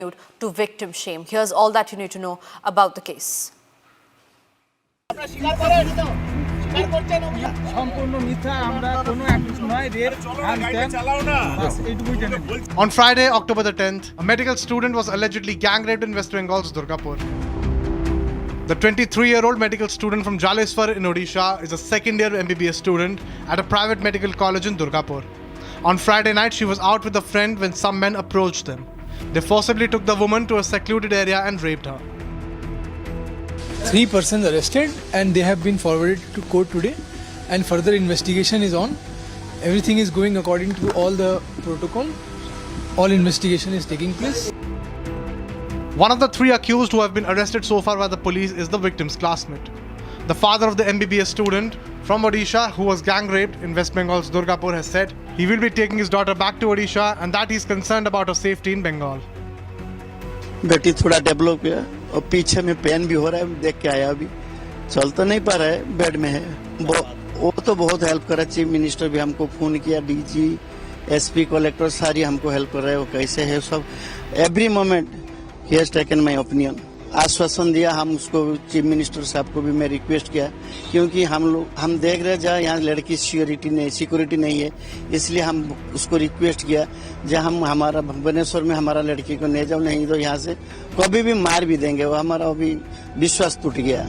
to victim shame. Here's all that you need to know about the case. On Friday, October the 10th, a medical student was allegedly gang raped in West Bengal's Durgapur. The 23-year-old medical student from Jaleswar in Odisha is a second-year MBBS student at a private medical college in Durgapur. On Friday night, she was out with a friend when some men approached them. They forcibly took the woman to a secluded area and raped her. 3 persons arrested and they have been forwarded to court today, and further investigation is on. Everything is going according to all the protocol. All investigation is taking place. One of the 3 accused who have been arrested so far by the police is the victim's classmate. The father of the MBBS student from Odisha who was gang raped in West Bengal's Durgapur has said he will be taking his daughter back to Odisha and that he is concerned about her safety in Bengal. बेटी थोड़ा develop किया और पीछे में pen भी हो रहा है, देख के आया, अभी चल तो नहीं पा रहा है, बेड में है। वो तो बहुत हेल्प कर रहा है, चीफ मिनिस्टर भी हमको फोन किया, डीजी, एसपी, कलेक्टर सारी हमको हेल्प कर रहे हैं। वो कैसे है सब, every moment he has taken my opinion, आश्वासन दिया। हम उसको चीफ मिनिस्टर साहब को भी मैं रिक्वेस्ट किया, क्योंकि हम देख रहे हैं जहाँ यहाँ लड़की सिक्योरिटी नहीं है, इसलिए हम उसको रिक्वेस्ट किया जहाँ हम हमारा भुवनेश्वर में हमारा लड़की को ले जाओ, नहीं तो यहाँ से कभी भी मार भी देंगे। वो हमारा अभी विश्वास टूट गया।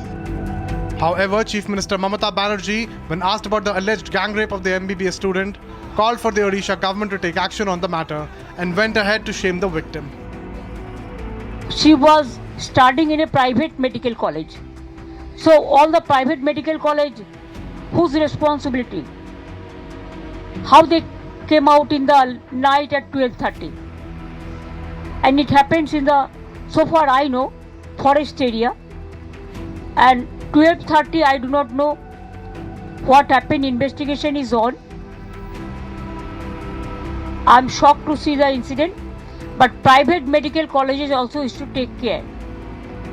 However, Chief Minister Mamata Banerjee, when asked about the alleged gang rape of the MBBS student, called for the Odisha government to take action on the matter and went ahead to shame the victim. She was studying in a private medical college. So all the private medical college, whose responsibility? How they came out in the night at 12:30. And it happens in the, so far I know, forest area. And 12:30 I do not know what happened, investigation is on. I'm shocked to see the incident. But private medical colleges also is to take care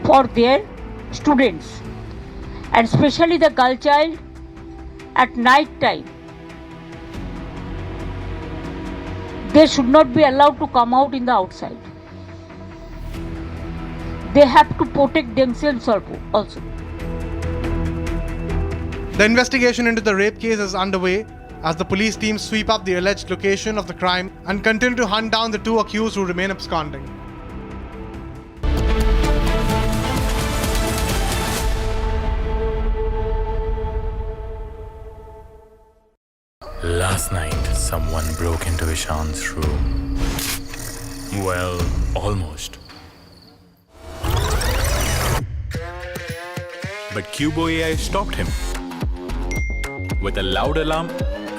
for their students, and especially the girl child at night time. They should not be allowed to come out in the outside. They have to protect themselves also. The investigation into the rape case is underway as the police teams sweep up the alleged location of the crime and continue to hunt down the 2 accused who remain absconding. Last night, someone broke into Ishan's room. Well, almost. But Cubo AI stopped him with a loud alarm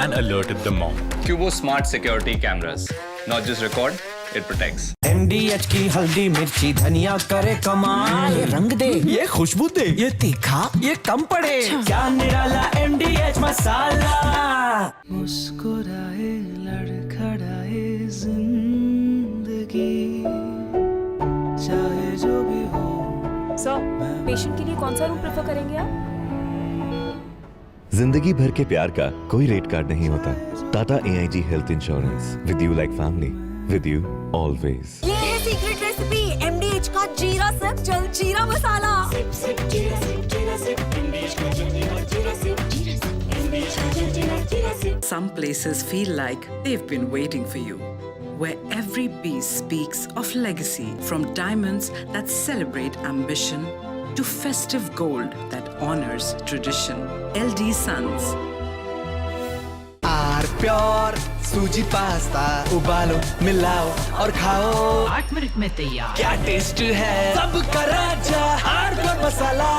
and alerted the mom. Cubo smart security cameras not just record, it protects. MDH की हल्दी मिर्ची धनिया करे कमाल, ये रंग दे, ये खुशबू दे, ये तीखा, ये कम पड़े, क्या निराला MDH मसाला। मुस्कुराए लड़खड़ाए जिंदगी, चाहे जो भी हो। सर, पेशेंट के लिए कौन सा रूम प्रेफर करेंगे आप? जिंदगी भर के प्यार का कोई रेट कार्ड नहीं होता। Tata AIG health insurance, with you like family, with you always. ये है सीक्रेट रेसिपी MDH का जीरा सिप जल जीरा मसाला। सिप सिप जीरा सिप जीरा सिप MDH का जल जीरा जीरा सिप जीरा सिप MDH का जल जीरा जीरा SIP. Some places feel like they've been waiting for you, where every piece speaks of legacy, from diamonds that celebrate ambition to festive gold that honors tradition. LD Sons. Pure सूजी pasta उबालो, मिलाओ और खाओ, 8 minute में तैयार। क्या test है, सबका राजा hardcore masala.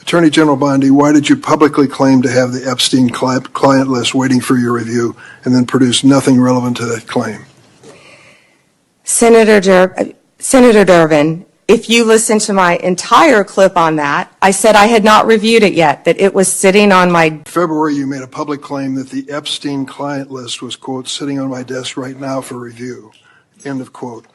Attorney General Bondi, why did you publicly claim to have the Epstein client list waiting for your review and then produce nothing relevant to that claim? Senator Durbin, if you listen to my entire clip on that, I said I had not reviewed it yet, that it was sitting on my... In February, you made a public claim that the Epstein client list was, quote, sitting on my desk right now for review, end of quote.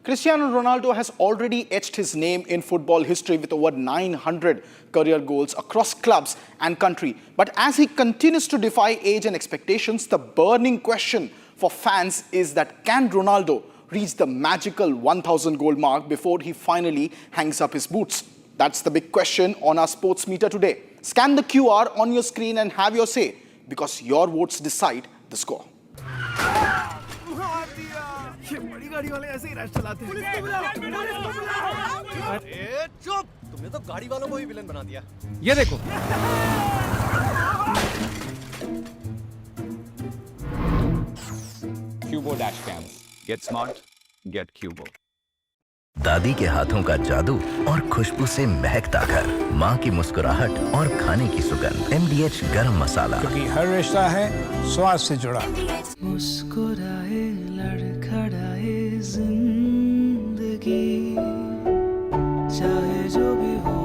Cristiano Ronaldo has already etched his name in football history with over 900 career goals across clubs and country. But as he continues to defy age and expectations, the burning question for fans is that can Ronaldo reach the magical 1,000 goal mark before he finally hangs up his boots? That's the big question on our sports meter today. Scan the QR on your screen and have your say, because your votes decide the score. ये बड़ी गाड़ी वाले ऐसे ही rash चलाते हैं। अरे चुप! तुमने तो गाड़ी वालों को ही विलन बना दिया। ये देखो। Cubo dash cam. Get smart, get Cubo. दादी के हाथों का जादू और खुशबू से महकता घर, माँ की मुस्कुराहट और खाने की सुगंध, MDH गरम मसाला, क्योंकि हर रिश्ता है स्वाद से जुड़ा। मुस्कुराए लड़खड़ाए जिंदगी, चाहे जो भी हो।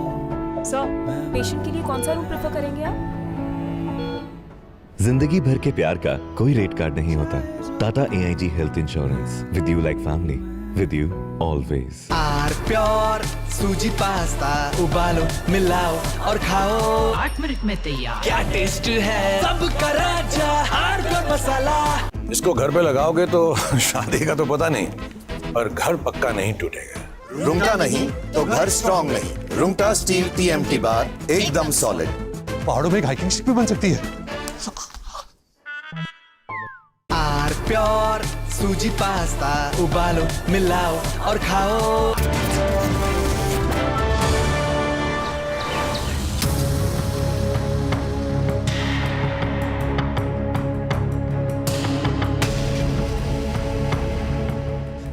सर, पेशेंट के लिए कौन सा रूम प्रेफर करेंगे आप? जिंदगी भर के प्यार का कोई रेट कार्ड नहीं होता। Tata AIG health insurance, with you like family, with you always. आर प्योर सूजी पास्ता उबालो मिलाओ और खाओ, 8 मिनट में तैयार। क्या टेस्ट है, सबका राजा हार्डकोर मसाला। इसको घर पे लगाओगे तो शादी का तो पता नहीं, पर घर पक्का नहीं टूटेगा। रुंगटा नहीं तो घर स्ट्रॉन्ग नहीं। रुंगटा स्टील TMT बार एकदम सॉलिड। पहाड़ों में एक हाइकिंग स्टिक भी बन सकती है। आर प्योर सूजी पास्ता उबालो मिलाओ और खाओ।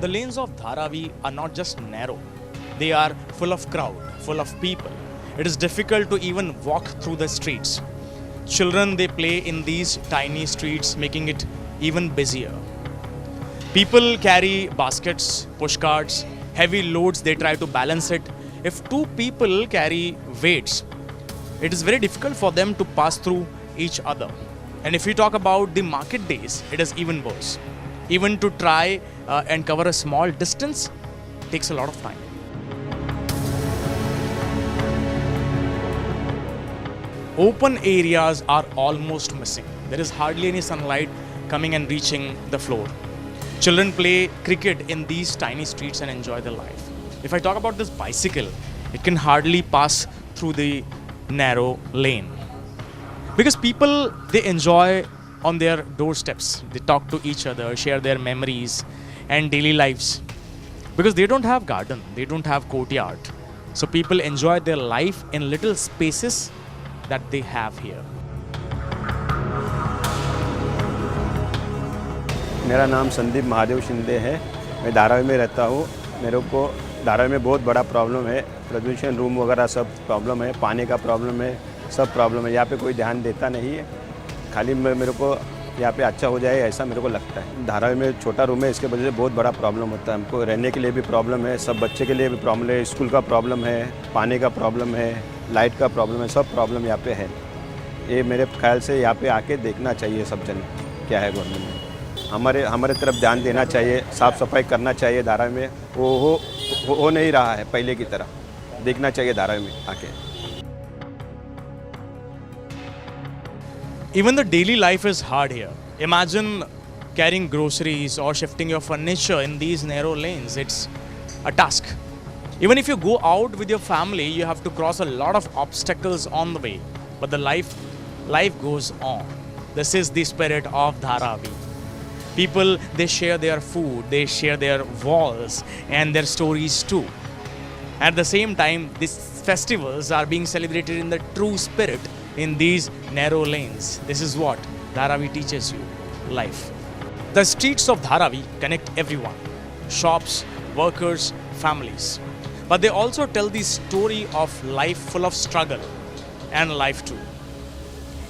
The lanes of Dharavi are not just narrow, they are full of crowd, full of people. It is difficult to even walk through the streets. Children, they play in these tiny streets, making it even busier. People carry baskets, pushcarts, heavy loads, they try to balance it. If two people carry weights, it is very difficult for them to pass through each other. And if we talk about the market days, it is even worse. Even to try and cover a small distance takes a lot of time. Open areas are almost missing. There is hardly any sunlight coming and reaching the floor. Children play cricket in these tiny streets and enjoy their life. If I talk about this bicycle, it can hardly pass through the narrow lane. Because people, they enjoy on their doorsteps. They talk to each other, share their memories and daily lives. Because they don't have garden, they don't have courtyard. So people enjoy their life in little spaces that they have here. मेरा नाम संदीप महादेव शिंदे है। मैं धारावी में रहता हूँ। मेरे को धारावी में बहुत बड़ा प्रॉब्लम है। प्रदूषण रूम वगैरह सब प्रॉब्लम है, पानी का प्रॉब्लम है, सब प्रॉब्लम है। यहाँ पे कोई ध्यान देता नहीं है। खाली मेरे को यहाँ पे अच्छा हो जाए ऐसा मेरे को लगता है। धारावी में छोटा रूम है, इसके वजह से बहुत बड़ा प्रॉब्लम होता है। हमको रहने के लिए भी प्रॉब्लम है, सब बच्चे के लिए भी प्रॉब्लम है, स्कूल का प्रॉब्लम है, पानी का प्रॉब्लम है, लाइट का प्रॉब्लम है, सब प्रॉब्लम यहाँ पे है। ये मेरे ख्याल से यहाँ पे आके देखना चाहिए सब जन क्या है गवर्नमेंट में। हमारे तरफ ध्यान देना चाहिए, साफ़ सफाई करना चाहिए। धारावी में वो हो नहीं रहा है पहले की तरह, देखना चाहिए धारावी में आके। Even the daily life is hard here. Imagine carrying groceries or shifting your furniture in these narrow lanes. It's a task. Even if you go out with your family, you have to cross a lot of obstacles on the way. But the life goes on. This is the spirit of Dharavi. People, they share their food, they share their walls and their stories too. At the same time, these festivals are being celebrated in the true spirit in these narrow lanes. This is what Dharavi teaches you, life. The streets of Dharavi connect everyone, shops, workers, families. But they also tell the story of life full of struggle and life too.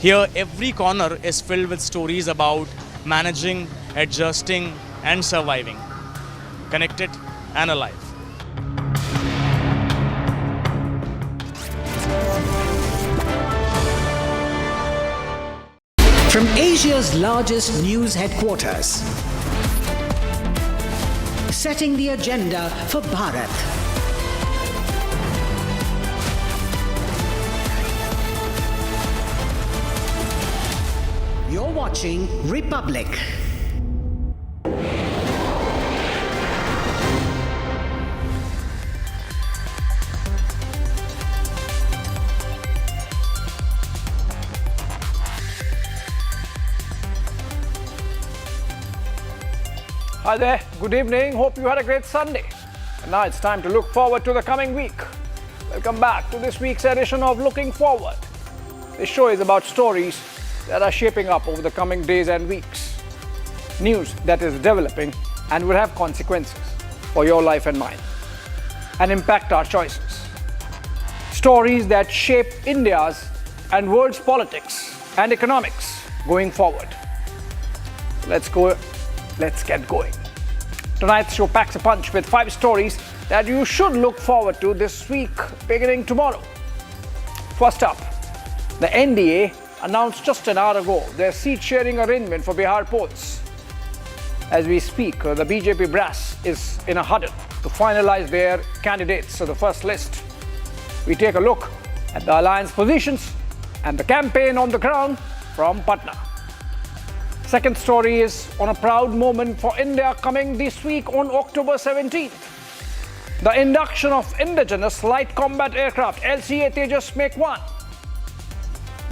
Here, every corner is filled with stories about managing, adjusting and surviving, connected and alive. From Asia's largest news headquarters, setting the agenda for Bharat. You're watching Republic. Hi there, good evening. Hope you had a great Sunday. And now it's time to look forward to the coming week. Welcome back to this week's edition of Looking Forward. This show is about stories that are shaping up over the coming days and weeks. News that is developing and will have consequences for your life and mine and impact our choices. Stories that shape India's and world's politics and economics going forward. Let's get going. Tonight's show packs a punch with 5 stories that you should look forward to this week, beginning tomorrow. First up, the NDA announced just an hour ago their seat-sharing arrangement for Bihar polls. As we speak, the BJP brass is in a huddle to finalize their candidates to the first list. We take a look at the alliance positions and the campaign on the ground from Patna. Second story is on a proud moment for India coming this week on October 17th. The induction of indigenous light combat aircraft LCA Tejas Mk1A.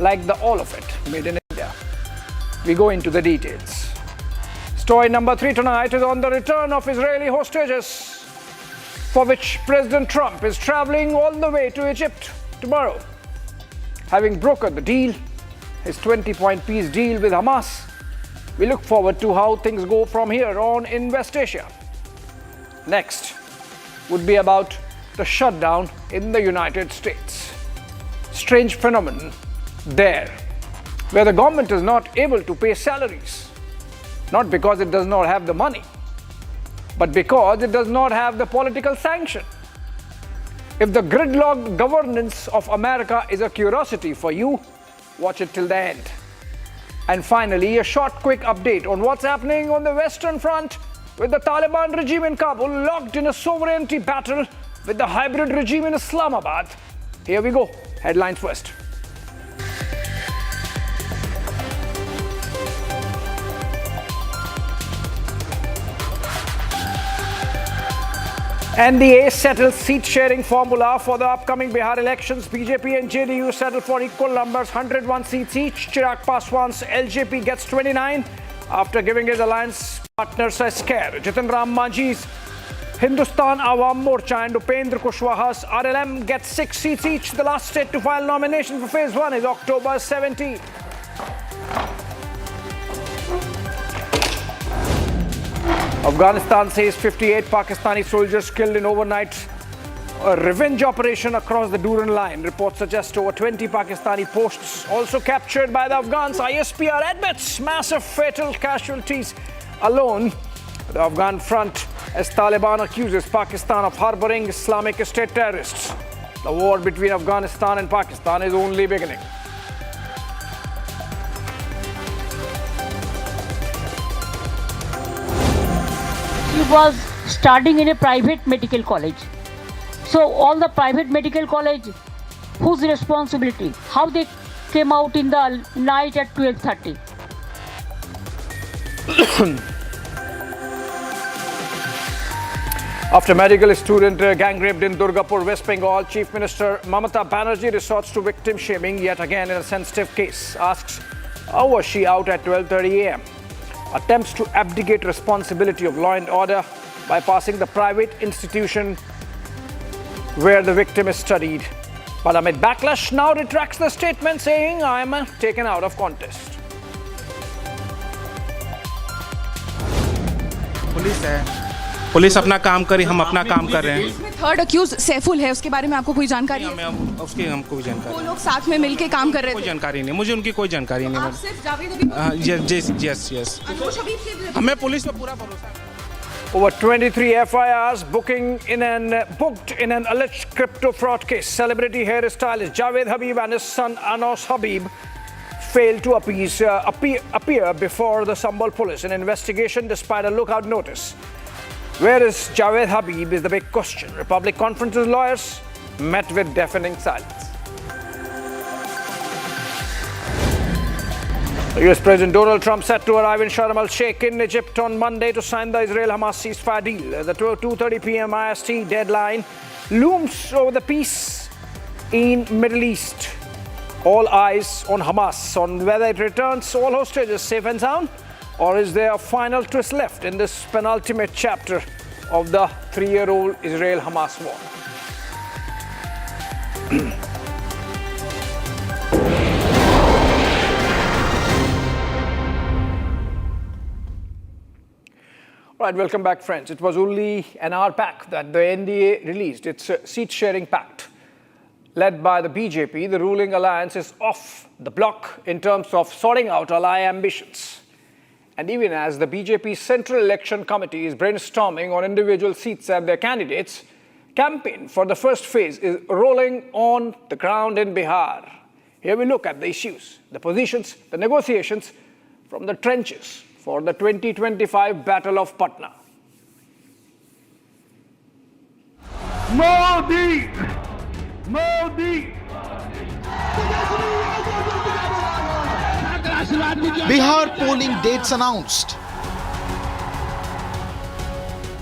Like the all of it made in India. We go into the details. Story number 3 tonight is on the return of Israeli hostages, for which President Trump is traveling all the way to Egypt tomorrow. Having brokered the deal, his 20-point peace deal with Hamas, we look forward to how things go from here on in West Asia. Next would be about the shutdown in the United States. Strange phenomenon there, where the government is not able to pay salaries, not because it does not have the money, but because it does not have the political sanction. If the gridlocked governance of America is a curiosity for you, watch it till the end. And finally, a short, quick update on what's happening on the Western Front with the Taliban regime in Kabul locked in a sovereignty battle with the hybrid regime in Islamabad. Here we go. Headlines first. NDA settles seat-sharing formula for the upcoming Bihar elections. BJP and JDU settle for equal numbers, 101 seats each. Chirag Paswan's LJP gets 29 after giving his alliance partners a scare. Jitin Ram Manjhi's Hindustan Awam Morcha and Upendra Kushwaha's RLM get 6 seats each. The last state to file nomination for Phase 1 is October 17. Afghanistan says 58 Pakistani soldiers killed in overnight revenge operation across the Durand line. Reports suggest over 20 Pakistani posts also captured by the Afghans. ISPR admits massive fatal casualties alone. The Afghan front, as Taliban accuses Pakistan of harboring Islamic State terrorists. The war between Afghanistan and Pakistan is only beginning. He was studying in a private medical college. So all the private medical college, whose responsibility? How they came out in the night at 12:30? After medical student gang raped in Durgapur, West Bengal, Chief Minister Mamata Banerjee resorts to victim shaming yet again in a sensitive case. Asks, how was she out at 12:30 a.m.? Attempts to abdicate responsibility of law and order by passing the private institution where the victim is studied. But amid backlash, now retracts the statement saying, I am taken out of contest. Police अपना काम करी, हम अपना काम कर रहे हैं। Third accused Saiful है, उसके बारे में आपको कोई जानकारी है? उसकी हमको भी जानकारी। वो लोग साथ में मिलके काम कर रहे थे? कोई जानकारी नहीं, मुझे उनकी कोई जानकारी नहीं। आप सिर्फ जावेद यस हमें पुलिस पे पूरा भरोसा है। Over 23 FIRs booked in an alleged crypto fraud case. Celebrity hairstylist Javed Habib and his son Anos Habib failed to appear before the Sambal police in investigation despite a lookout notice. Where is Javed Habib is the big question. Republic Conference's lawyers met with deafening silence. US President Donald Trump set to arrive in Sharm el-Sheikh in Egypt on Monday to sign the Israel-Hamas ceasefire deal. The 2:30 p.m. IST deadline looms over the peace in Middle East. All eyes on Hamas, on whether it returns all hostages safe and sound, or is there a final twist left in this penultimate chapter of the 3-year-old Israel-Hamas war. Right, welcome back, friends. It was only an hour back that the NDA released its seat-sharing pact. Led by the BJP, the ruling alliance is off the block in terms of sorting out ally ambitions. And even as the BJP Central Election Committee is brainstorming on individual seats and their candidates, campaign for the first phase is rolling on the ground in Bihar. Here we look at the issues, the positions, the negotiations from the trenches for the 2025 Battle of Patna. Modi! Modi! Bihar polling dates announced.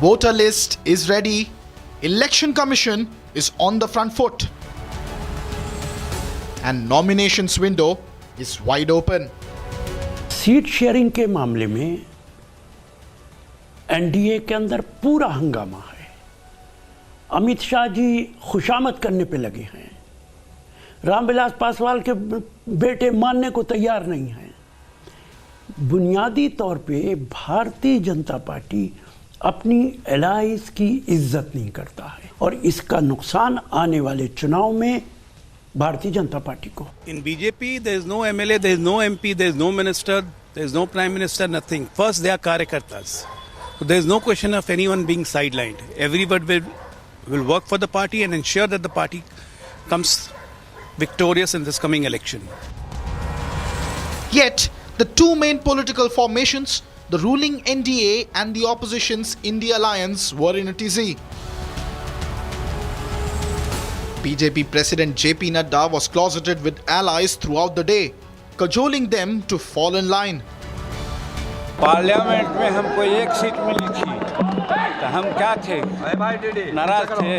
Voter list is ready. Election Commission is on the front foot. And nominations window is wide open. Seat sharing के मामले में NDA के अंदर पूरा हंगामा है। अमित शाह जी खुशामद करने पे लगे हैं। रामविलास पासवान के बेटे मानने को तैयार नहीं हैं। बुनियादी तौर पे भारतीय जनता पार्टी अपनी एलाइज की इज्जत नहीं करता है और इसका नुकसान आने वाले चुनाव में भारतीय जनता पार्टी को। In BJP, there is no MLA, there is no MP, there is no minister, there is no prime minister, nothing. First, they are karyakartas. So there is no question of anyone being sidelined. Everybody will work for the party and ensure that the party comes victorious in this coming election. Yet, the two main political formations, the ruling NDA and the opposition's India Alliance, were in a tizzy. BJP President JP Nadda was closeted with allies throughout the day, cajoling them to fall in line. Parliament में हमको एक seat मिली थी तो हम क्या थे नाराज थे।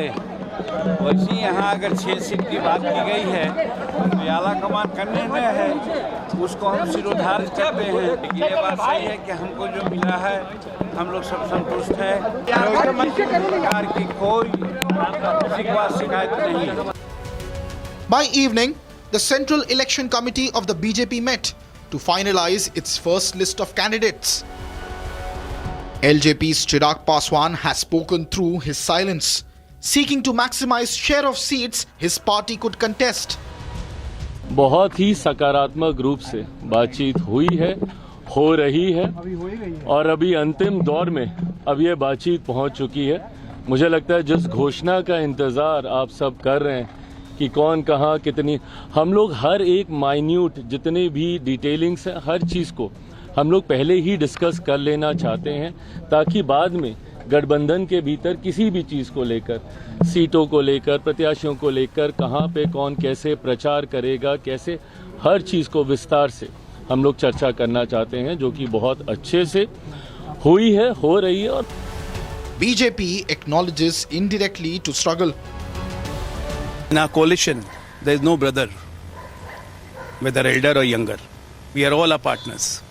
वैसे यहाँ अगर 6 सीट की बात की गई है तो आला कमान करने में है उसको हम सिरोधार्य करते हैं। लेकिन ये बात सही है कि हमको जो मिला है हम लोग सब संतुष्ट हैं। सरकार की कोई किसी को शिकायत नहीं है। By evening, the Central Election Committee of the BJP met to finalize its first list of candidates. LJP's Chirag Paswan has spoken through his silence, seeking to maximize share of seats his party could contest. बहुत ही सकारात्मक रूप से बातचीत हुई है, हो रही है और अभी अंतिम दौर में अब ये बातचीत पहुंच चुकी है। मुझे लगता है जिस घोषणा का इंतज़ार आप सब कर रहे हैं कि कौन कहाँ कितनी, हम लोग हर एक माइन्यूट जितने भी डिटेलिंग्स हैं हर चीज़ को हम लोग पहले ही डिस्कस कर लेना चाहते हैं ताकि बाद में गठबंधन के भीतर किसी भी चीज़ को लेकर, सीटों को लेकर, प्रत्याशियों को लेकर, कहाँ पे कौन कैसे प्रचार करेगा, कैसे, हर चीज़ को विस्तार से हम लोग चर्चा करना चाहते हैं जो कि बहुत अच्छे से हुई है, हो रही है। और BJP acknowledges indirectly to struggle. In our coalition, there is no brother, whether elder or younger. We are all our partners.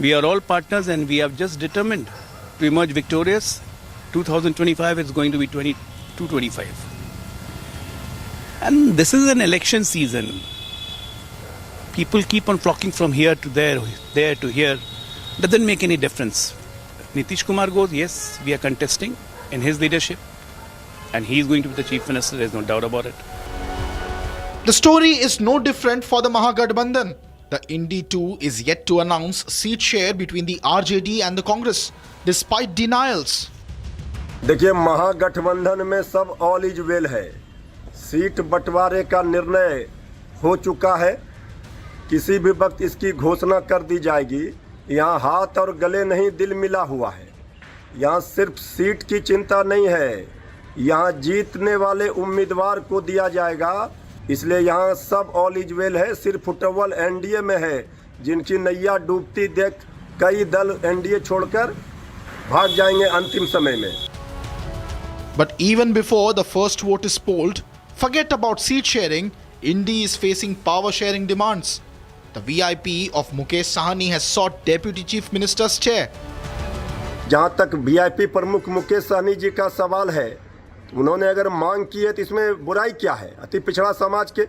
We are all partners and we have just determined to emerge victorious. 2025 is going to be 22-25. And this is an election season. People keep on flocking from here to there to here. Doesn't make any difference. Nitish Kumar goes, yes, we are contesting in his leadership. And he is going to be the chief minister, there's no doubt about it. The story is no different for the Mahagathbandhan. The Indy 2 is yet to announce seat share between the RJD and the Congress, despite denials. देखिए, महागठबंधन में सब all is well है। Seat बंटवारे का निर्णय हो चुका है। किसी भी वक्त इसकी घोषणा कर दी जाएगी। यहाँ हाथ और गले नहीं, दिल मिला हुआ है। यहाँ सिर्फ सीट की चिंता नहीं है, यहाँ जीतने वाले उम्मीदवार को दिया जाएगा। इसलिए यहाँ सब ऑल इज वेल है। सिर्फ टवल एनडीए में है, जिनकी नैया डूबती देख कई दल एनडीए छोड़कर भाग जाएंगे अंतिम समय में। But even before the first vote is polled, forget about seat sharing, Indy is facing power sharing demands. The VIP of Mukesh Sahani has sought Deputy Chief Minister's chair. जहाँ तक वीआईपी प्रमुख मुकेश सहनी जी का सवाल है, उन्होंने अगर मांग की है तो इसमें बुराई क्या है? अति पिछड़ा समाज के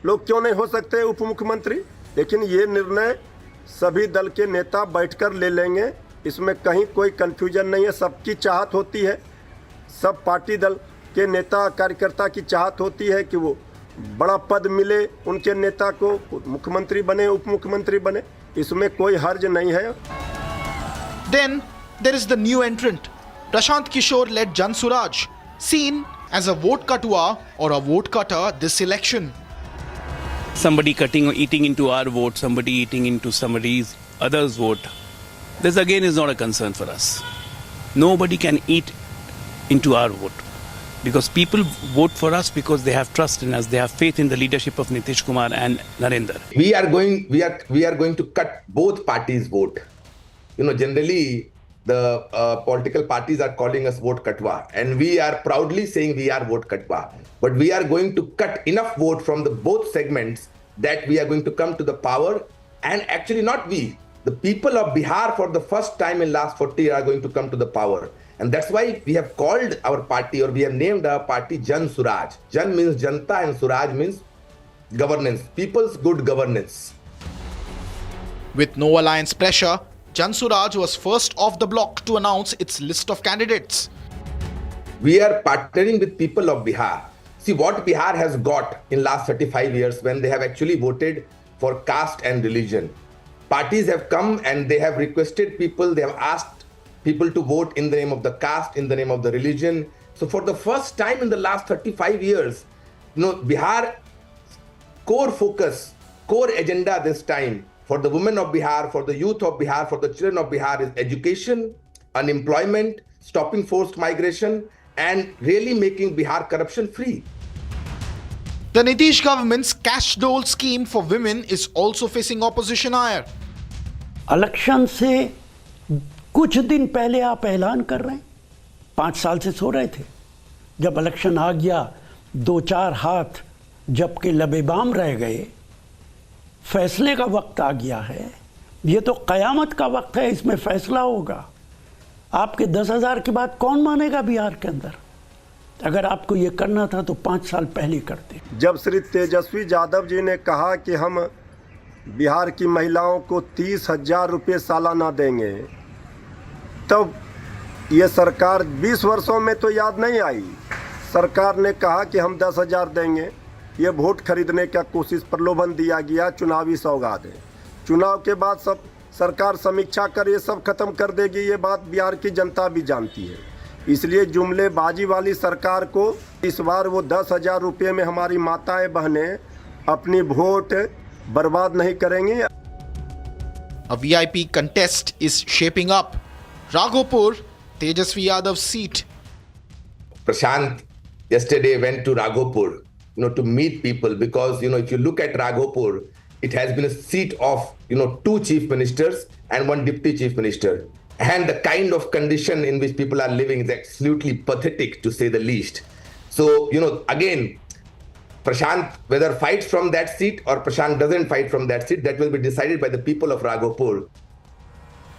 लोग क्यों नहीं हो सकते उप मुख्यमंत्री? लेकिन ये निर्णय सभी दल के नेता बैठकर ले लेंगे, इसमें कहीं कोई कंफ्यूजन नहीं है। सबकी चाहत होती है, सब पार्टी दल के नेता कार्यकर्ता की चाहत होती है कि वो बड़ा पद मिले, उनके नेता को मुख्यमंत्री बने, उप मुख्यमंत्री बने, इसमें कोई हर्ज नहीं है। Then there is the new entrant, Prashant Kishore led Jan Suraj, seen as a vote katua or a vote cutter this election. Somebody cutting or eating into our vote, somebody eating into somebody's other's vote. This again is not a concern for us. Nobody can eat into our vote, because people vote for us because they have trust in us, they have faith in the leadership of Nitish Kumar and Narendra. We are going to cut both parties' vote. You know, generally the political parties are calling us vote katwa, and we are proudly saying we are vote katwa. But we are going to cut enough vote from the both segments that we are going to come to the power. And actually not we, the people of Bihar for the first time in last 40 years are going to come to the power. And that's why we have called our party, or we have named our party Jan Suraj. Jan means Janta and Suraj means governance, people's good governance. With no alliance pressure, Jan Suraj was first off the block to announce its list of candidates. We are partnering with people of Bihar. See what Bihar has got in last 35 years when they have actually voted for caste and religion. Parties have come and they have requested people, they have asked people to vote in the name of the caste, in the name of the religion. So for the first time in the last 35 years, you know, Bihar core focus, core agenda this time for the women of Bihar, for the youth of Bihar, for the children of Bihar is education, unemployment, stopping forced migration, and really making Bihar corruption free. The Nitish government's cash dole scheme for women is also facing opposition ire. Election से कुछ दिन पहले आप ऐलान कर रहे हैं, 5 साल से सो रहे थे। जब इलेक्शन आ गया, 2-4 हाथ जबकि लबेबाम रह गए, फैसले का वक्त आ गया है। ये तो कयामत का वक्त है, इसमें फैसला होगा। आपके 10,000 की बात कौन मानेगा बिहार के अंदर? अगर आपको ये करना था तो 5 साल पहले करते। जब श्री तेजस्वी यादव जी ने कहा कि हम बिहार की महिलाओं को 30,000 रुपये सालाना देंगे, तब ये सरकार 20 वर्षों में तो याद नहीं आई। सरकार ने कहा कि हम 10,000 देंगे, ये वोट खरीदने का कोशिश, प्रलोभन दिया गया, चुनावी सौगात है। चुनाव के बाद सब सरकार समीक्षा कर ये सब खत्म कर देगी, ये बात बिहार की जनता भी जानती है। इसलिए जुमलेबाजी वाली सरकार को इस बार वो 10,000 रुपये में हमारी माताएं बहनें अपनी वोट बर्बाद नहीं करेंगी। A VIP contest is shaping up. Raghopur, Tejasvi Yadav's seat. Prashant yesterday went to Raghopur, you know, to meet people, because, you know, if you look at Raghopur, it has been a seat of, you know, 2 chief ministers and 1 deputy chief minister. And the kind of condition in which people are living is absolutely pathetic, to say the least. So, you know, again, Prashant whether fights from that seat or Prashant doesn't fight from that seat, that will be decided by the people of Raghopur.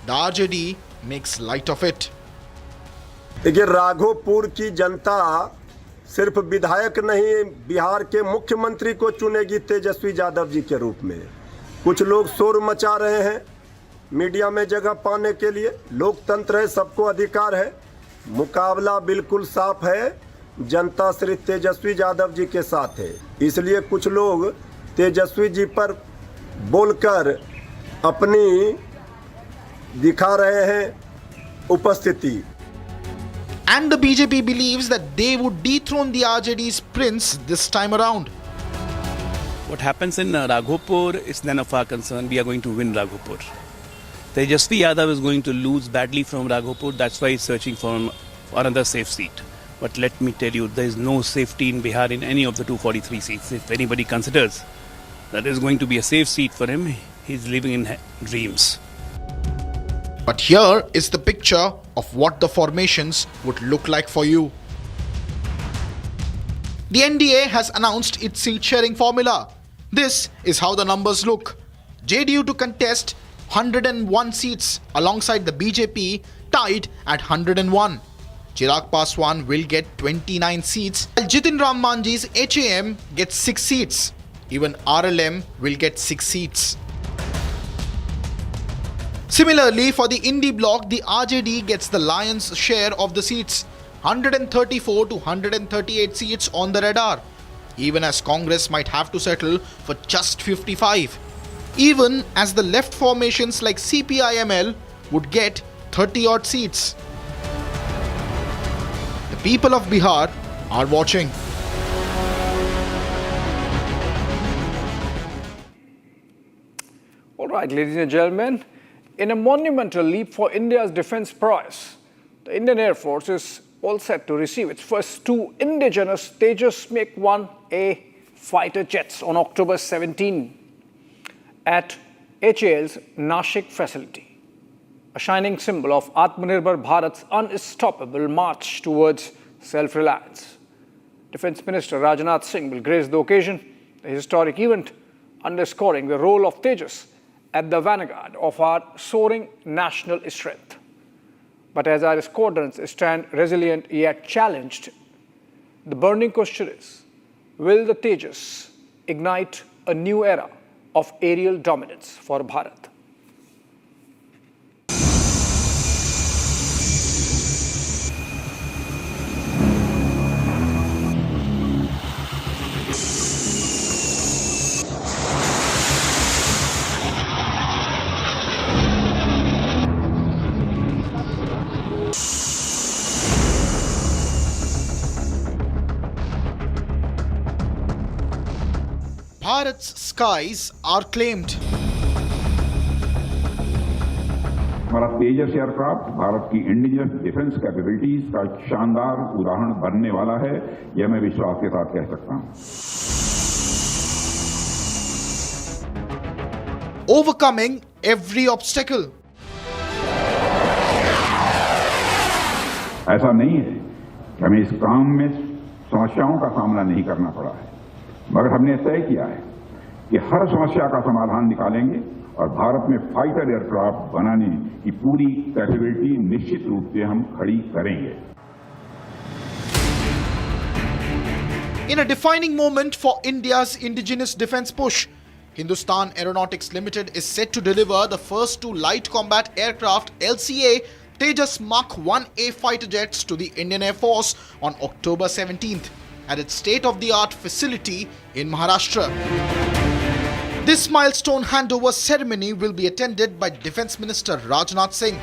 The RJD makes light of it. देखिए, राघोपुर की जनता सिर्फ विधायक नहीं, बिहार के मुख्यमंत्री को चुनेगी तेजस्वी यादव जी के रूप में। कुछ लोग शोर मचा रहे हैं मीडिया में जगह पाने के लिए। लोकतंत्र है, सबको अधिकार है। मुकाबला बिल्कुल साफ है, जनता श्री तेजस्वी यादव जी के साथ है। इसलिए कुछ लोग तेजस्वी जी पर बोलकर अपनी दिखा रहे हैं उपस्थिति। And the BJP believes that they would dethrone the RJD's prince this time around. What happens in Raghopur is none of our concern. We are going to win Raghopur. Tejas Yadav is going to lose badly from Raghopur. That's why he's searching for another safe seat. But let me tell you, there is no safety in Bihar in any of the 243 seats. If anybody considers that is going to be a safe seat for him, he's living in dreams. But here is the picture of what the formations would look like for you. The NDA has announced its seat sharing formula. This is how the numbers look. JDU to contest 101 seats alongside the BJP tied at 101. Chirag Paswan will get 29 seats, while Jitin Ram Manji's HAM gets 6 seats. Even RLM will get 6 seats. Similarly, for the Indie bloc, the RJD gets the lion's share of the seats, 134 to 138 seats on the radar, even as Congress might have to settle for just 55. Even as the left formations like CPI-ML would get 30-odd seats. The people of Bihar are watching. All right, ladies and gentlemen, in a monumental leap for India's defense prowess, the Indian Air Force is all set to receive its first 2 indigenous Tejas Mk1A fighter jets on October 17 at HAL's Nashik facility, a shining symbol of Atmanirbhar Bharat's unstoppable march towards self-reliance. Defense Minister Rajnath Singh will grace the occasion, the historic event underscoring the role of Tejas at the vanguard of our soaring national strength. But as our squadrons stand resilient yet challenged, the burning question is, will the Tejas ignite a new era of aerial dominance for Bharat? Bharat's skies are claimed. हमारा तेजस aircraft Bharat की indigenous defence capabilities का शानदार उदाहरण बनने वाला है, यह मैं विश्वास के साथ कह सकता हूं. Overcoming every obstacle. ऐसा नहीं है कि हमें इस काम में समस्याओं का सामना नहीं करना पड़ा है, मगर हमने तय किया है कि हर समस्या का समाधान निकालेंगे और भारत में फाइटर एयरक्राफ्ट बनाने की पूरी कैपेबिलिटी निश्चित रूप से हम खड़ी करेंगे. In a defining moment for India's indigenous defense push, Hindustan Aeronautics Limited is set to deliver the first 2 light combat aircraft LCA Tejas Mk1A fighter jets to the Indian Air Force on October 17th at its state-of-the-art facility in Maharashtra. This milestone handover ceremony will be attended by Defence Minister Rajnath Singh.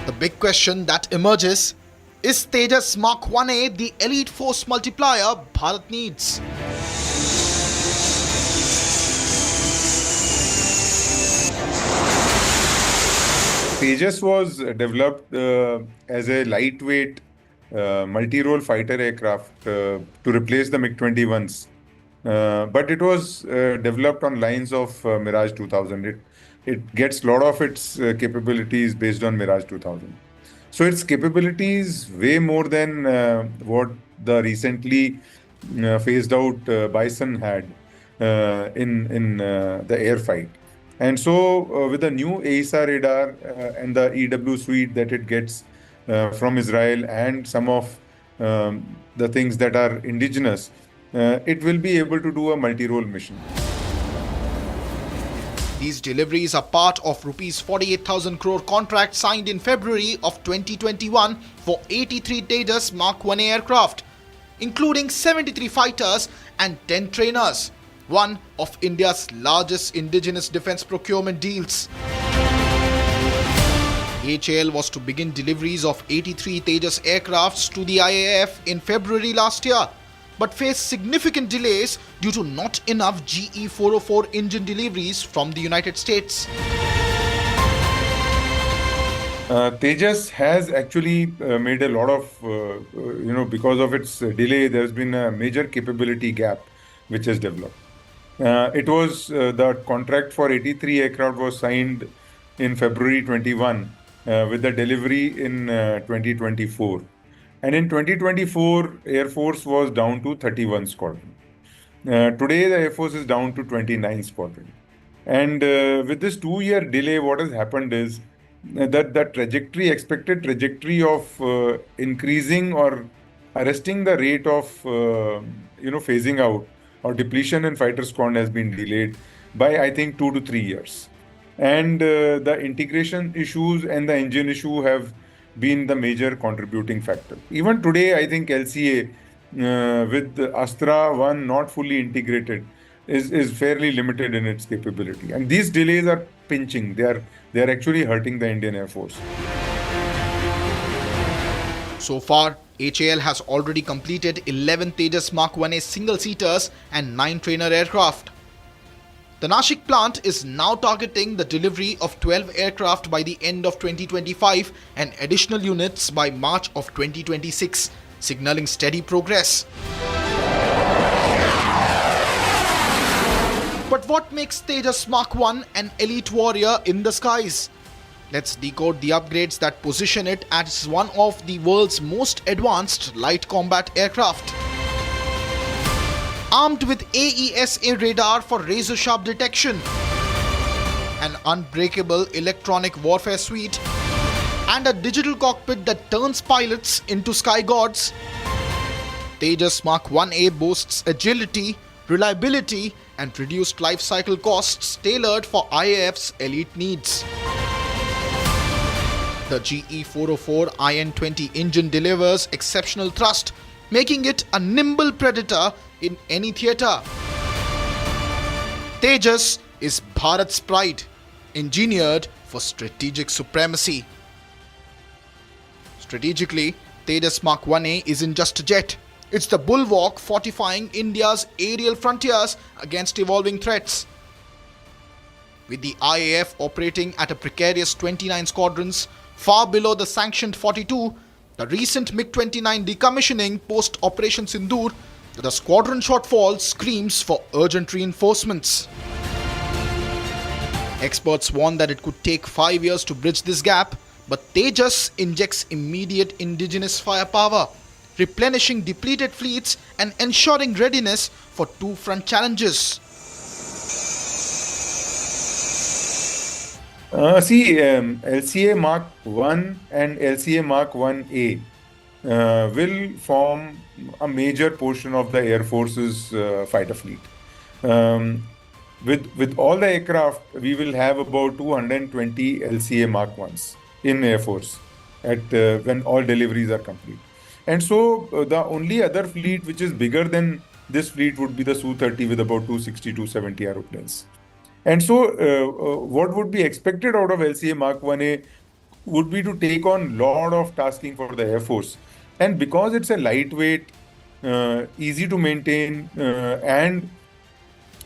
The big question that emerges, is Tejas Mk1A the elite force multiplier Bharat needs? Tejas was developed as a lightweight multi-role fighter aircraft to replace the MiG-21s. But it was developed on lines of Mirage 2000. It gets a lot of its capabilities based on Mirage 2000. So its capabilities way more than what the recently phased out Bison had in the air fight. And so with the new AESA radar and the EW suite that it gets from Israel and some of the things that are indigenous, it will be able to do a multi-role mission. These deliveries are part of Rs 48,000 crore contract signed in February of 2021 for 83 Tejas Mk1A aircraft, including 73 fighters and 10 trainers, one of India's largest indigenous defense procurement deals. HAL was to begin deliveries of 83 Tejas aircrafts to the IAF in February last year, but face significant delays due to not enough GE-404 engine deliveries from the United States. Tejas has actually made a lot of, because of its delay, there's been a major capability gap which has developed. The contract for 83 aircraft was signed in February 21 with the delivery in 2024. And in 2024, Air Force was down to 31 squadron. Today, the Air Force is down to 29 squadron. And with this 2-year delay, what has happened is that the expected trajectory of increasing or arresting the rate of, phasing out or depletion in fighter squadron has been delayed by, I think, 2 to 3 years. And the integration issues and the engine issue have been the major contributing factor. Even today, I think LCA with Astra 1 not fully integrated is fairly limited in its capability. And these delays are pinching. They are actually hurting the Indian Air Force. So far, HAL has already completed 11 Tejas Mk1A single-seaters and 9 trainer aircraft. The Nashik plant is now targeting the delivery of 12 aircraft by the end of 2025 and additional units by March of 2026, signaling steady progress. But what makes Tejas Mk1 an elite warrior in the skies? Let's decode the upgrades that position it as one of the world's most advanced light combat aircraft. Armed with AESA radar for razor-sharp detection, an unbreakable electronic warfare suite, and a digital cockpit that turns pilots into sky gods, Tejas Mk1A boasts agility, reliability, and reduced life cycle costs tailored for IAF's elite needs. The GE-404 IN-20 engine delivers exceptional thrust, making it a nimble predator in any theatre. Tejas is Bharat's pride, engineered for strategic supremacy. Strategically, Tejas Mk1A isn't just a jet. It's the bulwark fortifying India's aerial frontiers against evolving threats. With the IAF operating at a precarious 29 squadrons, far below the sanctioned 42, the recent MiG-29 decommissioning post-Operation Sindoor, the squadron shortfall screams for urgent reinforcements. Experts warn that it could take 5 years to bridge this gap, but Tejas injects immediate indigenous firepower, replenishing depleted fleets and ensuring readiness for two front challenges. LCA Mark 1 and LCA Mark 1A will form a major portion of the Air Force's fighter fleet. With all the aircraft, we will have about 220 LCA Mark 1s in Air Force when all deliveries are complete. And so the only other fleet which is bigger than this fleet would be the Su-30 with about 260-270 aeroplanes. And so what would be expected out of LCA Mark 1A would be to take on a lot of tasking for the Air Force. And because it's a lightweight, easy to maintain and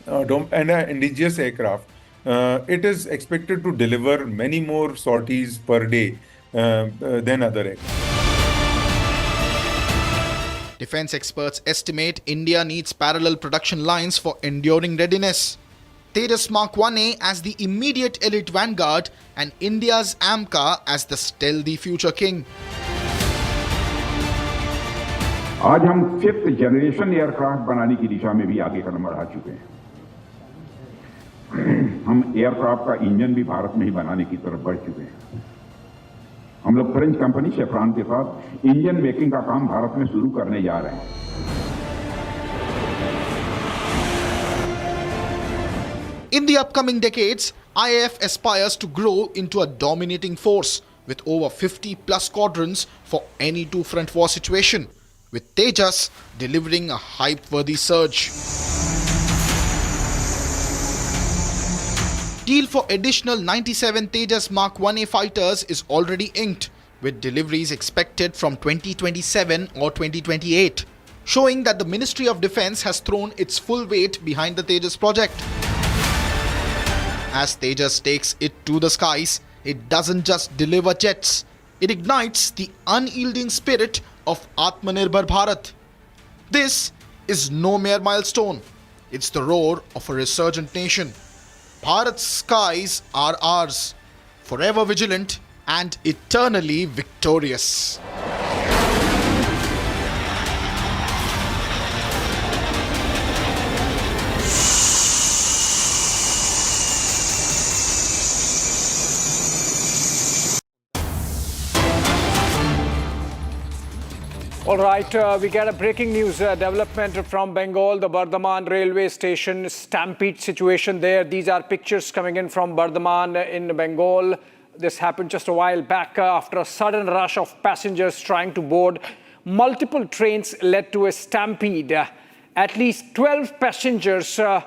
an indigenous aircraft, it is expected to deliver many more sorties per day than other aircraft. Defense experts estimate India needs parallel production lines for enduring readiness. Tejas Mk1A as the immediate elite vanguard and India's AMCA as the stealthy future king. आज हम 5th generation aircraft बनाने की दिशा में भी आगे कदम बढ़ा चुके हैं। हम एयरक्राफ्ट का इंजन भी भारत में ही बनाने की तरफ बढ़ चुके हैं। हम लोग फ्रेंच कंपनी शेफ्रॉन के साथ इंजन मेकिंग का काम भारत में शुरू करने जा रहे हैं। In the upcoming decades, IAF aspires to grow into a dominating force with over 50 plus squadrons for any two-front war situation, with Tejas delivering a hype-worthy surge. Deal for additional 97 Tejas Mk1A fighters is already inked, with deliveries expected from 2027 or 2028. showing that the Ministry of Defence has thrown its full weight behind the Tejas project. As Tejas takes it to the skies, it doesn't just deliver jets, it ignites the unyielding spirit of Atmanirbhar Bharat. This is no mere milestone, it's the roar of a resurgent nation. Bharat's skies are ours, forever vigilant and eternally victorious. All right, we get a breaking news development from Bengal, the Bardaman railway station stampede situation there. These are pictures coming in from Bardaman in Bengal. This happened just a while back after a sudden rush of passengers trying to board. Multiple trains led to a stampede. At least 12 passengers are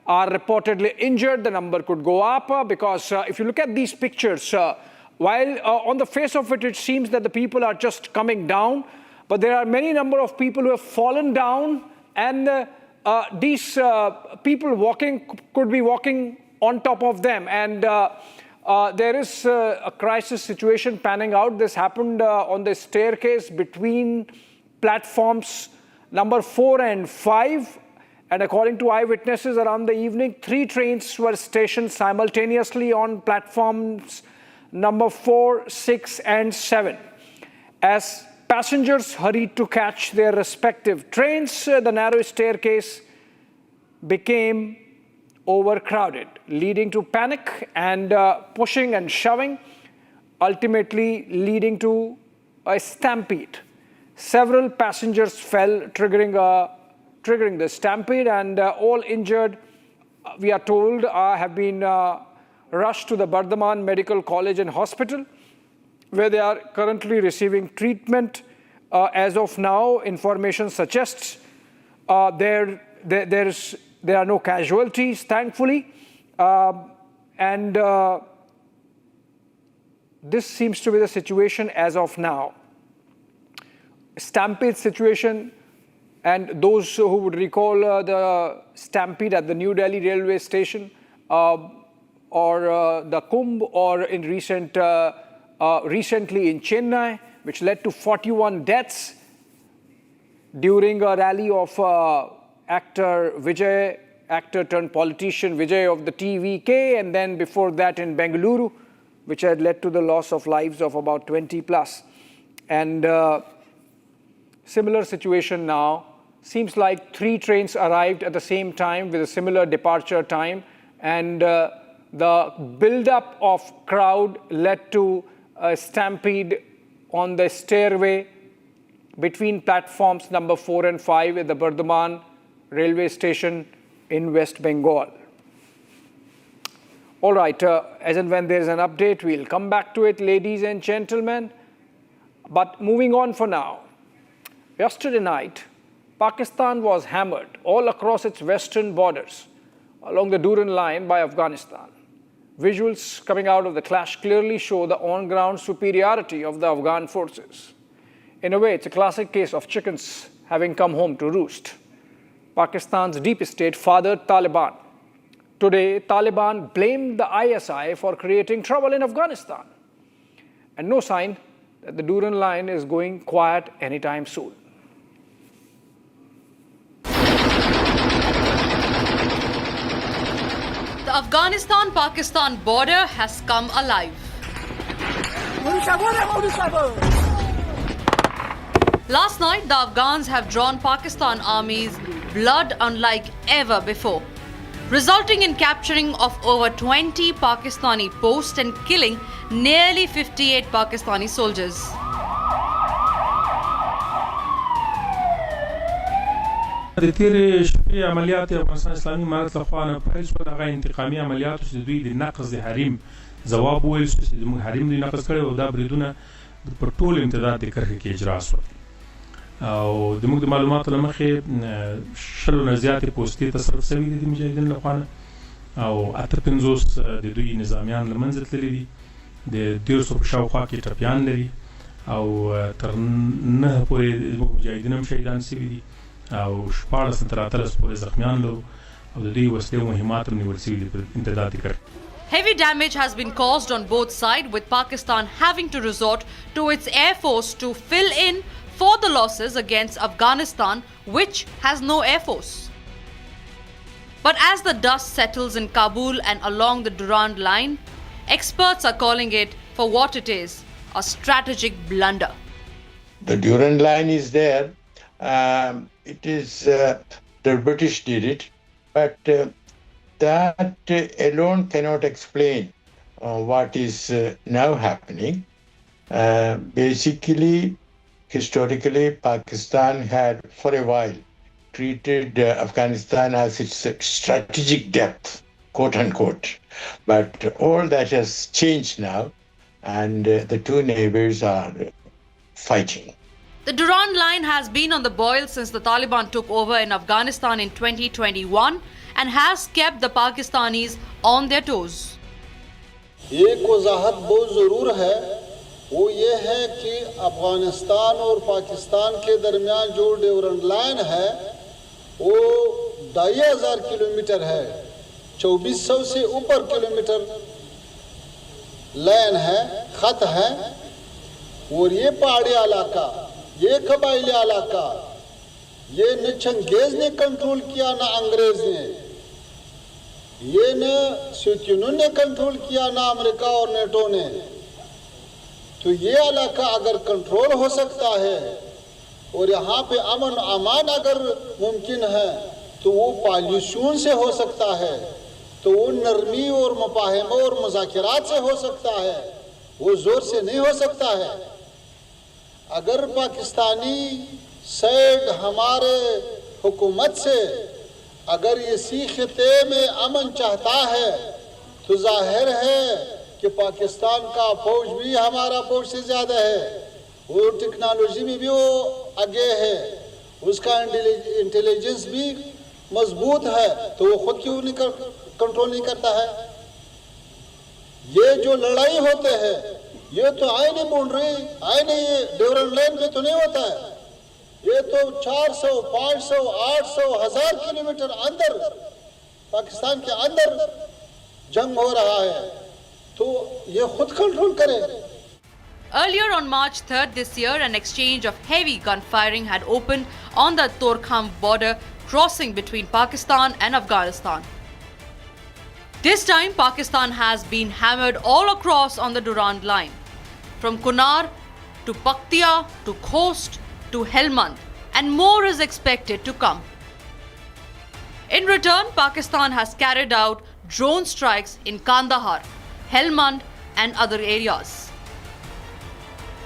reportedly injured. The number could go up because if you look at these pictures, while on the face of it, it seems that the people are just coming down, but there are many number of people who have fallen down, and these people could be walking on top of them. And there is a crisis situation panning out. This happened on the staircase between platforms number 4 and 5. And according to eyewitnesses around the evening, 3 trains were stationed simultaneously on platforms number 4, 6, and 7. As passengers hurried to catch their respective trains, the narrow staircase became overcrowded, leading to panic and pushing and shoving, ultimately leading to a stampede. Several passengers fell, triggering the stampede, and all injured, we are told, have been rushed to the Bardaman Medical College and Hospital, where they are currently receiving treatment. As of now, information suggests there are no casualties, thankfully, and this seems to be the situation as of now. Stampede situation, and those who would recall the stampede at the New Delhi railway station, or the Kumbh, or in recently in Chennai, which led to 41 deaths during a rally of actor turned politician Vijay of the TVK, and then before that in Bengaluru, which had led to the loss of lives of about 20 plus. And similar situation now. Seems like 3 trains arrived at the same time with a similar departure time, and the build-up of crowd led to a stampede on the stairway between platforms number 4 and 5 at the Bardaman railway station in West Bengal. All right, as and when there is an update, we'll come back to it, ladies and gentlemen. But moving on for now. Yesterday night, Pakistan was hammered all across its western borders along the Durand line by Afghanistan. Visuals coming out of the clash clearly show the on-ground superiority of the Afghan forces. In a way, it's a classic case of chickens having come home to roost. Pakistan's deep state fathered Taliban. Today, Taliban blamed the ISI for creating trouble in Afghanistan. And no sign that the Durand line is going quiet anytime soon. The Afghanistan-Pakistan border has come alive. Last night, the Afghans have drawn Pakistan Army's blood unlike ever before, resulting in capturing of over 20 Pakistani posts and killing nearly 58 Pakistani soldiers. د تیرې شپې عملیات افغانستان اسلامي امارت لخوا نه پیل شول، هغه انتقامي عملیاتو چې دوی د نقض د حریم ځواب وویل شو چې زموږ حریم دوی نقض کړی او دا بریدونه پر ټول امتداد د کرښې کې اجرا شول. او زموږ د معلوماتو له مخې 100 نه زیاتې پوستې تصرف شوي دي د مجاهدینو لخوا نه، او 58 د دوی نظامیان له منځه تللي دي، د 150 په شاوخوا کې ټپیان لري، او تر 9 پورې زموږ مجاهدین هم شهیدان شوي دي، او 14 تر 13 پورې زخمیان لرو او د دوی وسلې او مهمات هم نیول شوي دي په امتداد کړ. Heavy damage has been caused on both sides, with Pakistan having to resort to its air force to fill in for the losses against Afghanistan, which has no air force. But as the dust settles in Kabul and along the Durand Line, experts are calling it for what it is, a strategic blunder. The Durand Line is there. It is the British did it, but that alone cannot explain what is now happening. Basically, historically, Pakistan had for a while treated Afghanistan as its strategic depth, quote unquote. But all that has changed now, and the two neighbors are fighting. The Durand Line has been on the boil since the Taliban took over in Afghanistan in 2021 and has kept the Pakistanis on their toes. एक वजाहत बहुत ज़रूर है, वो ये है कि अफगानिस्तान और पाकिस्तान के दरमियान जो ड्यूरेंट लाइन है वो 2500 किलोमीटर है, 2400 से ऊपर किलोमीटर लाइन है, खत है. और ये पहाड़ी इलाका, ये कबायली इलाका, ये न चंगेज ने कंट्रोल किया न अंग्रेज ने, ये न सोवियत ने कंट्रोल किया न अमेरिका और नेटो ने. तो ये इलाका अगर कंट्रोल हो सकता है और यहाँ पे अमन अमान अगर मुमकिन है तो वो पॉल्यूशन से हो सकता है, तो वो नरमी और मुफाहमा और मुज़ाकरात से हो सकता है, वो जोर से नहीं हो सकता है. अगर पाकिस्तानी साइड हमारे हुकूमत से अगर इसी खिते में अमन चाहता है तो जाहिर है कि पाकिस्तान का फौज भी हमारा फौज से ज़्यादा है, वो टेक्नोलॉजी में भी वो आगे है, उसका इंटेलिजेंस भी मजबूत है, तो वो खुद क्यों नहीं कंट्रोल नहीं करता है. ये जो लड़ाई होते हैं ये तो आईनी बाउंड्री, आईनी ड्यूरेंट लाइन पे तो नहीं होता है, ये तो 400, 500, 800, 1000 किलोमीटर अंदर पाकिस्तान के अंदर जंग हो रहा है, तो ये खुद कंट्रोल करे. Earlier on March 3rd this year, an exchange of heavy gunfiring had opened on the Torkham border crossing between Pakistan and Afghanistan. This time, Pakistan has been hammered all across on the Durand Line, from Kunar to Paktia to Khost to Helmand, and more is expected to come. In return, Pakistan has carried out drone strikes in Kandahar, Helmand and other areas.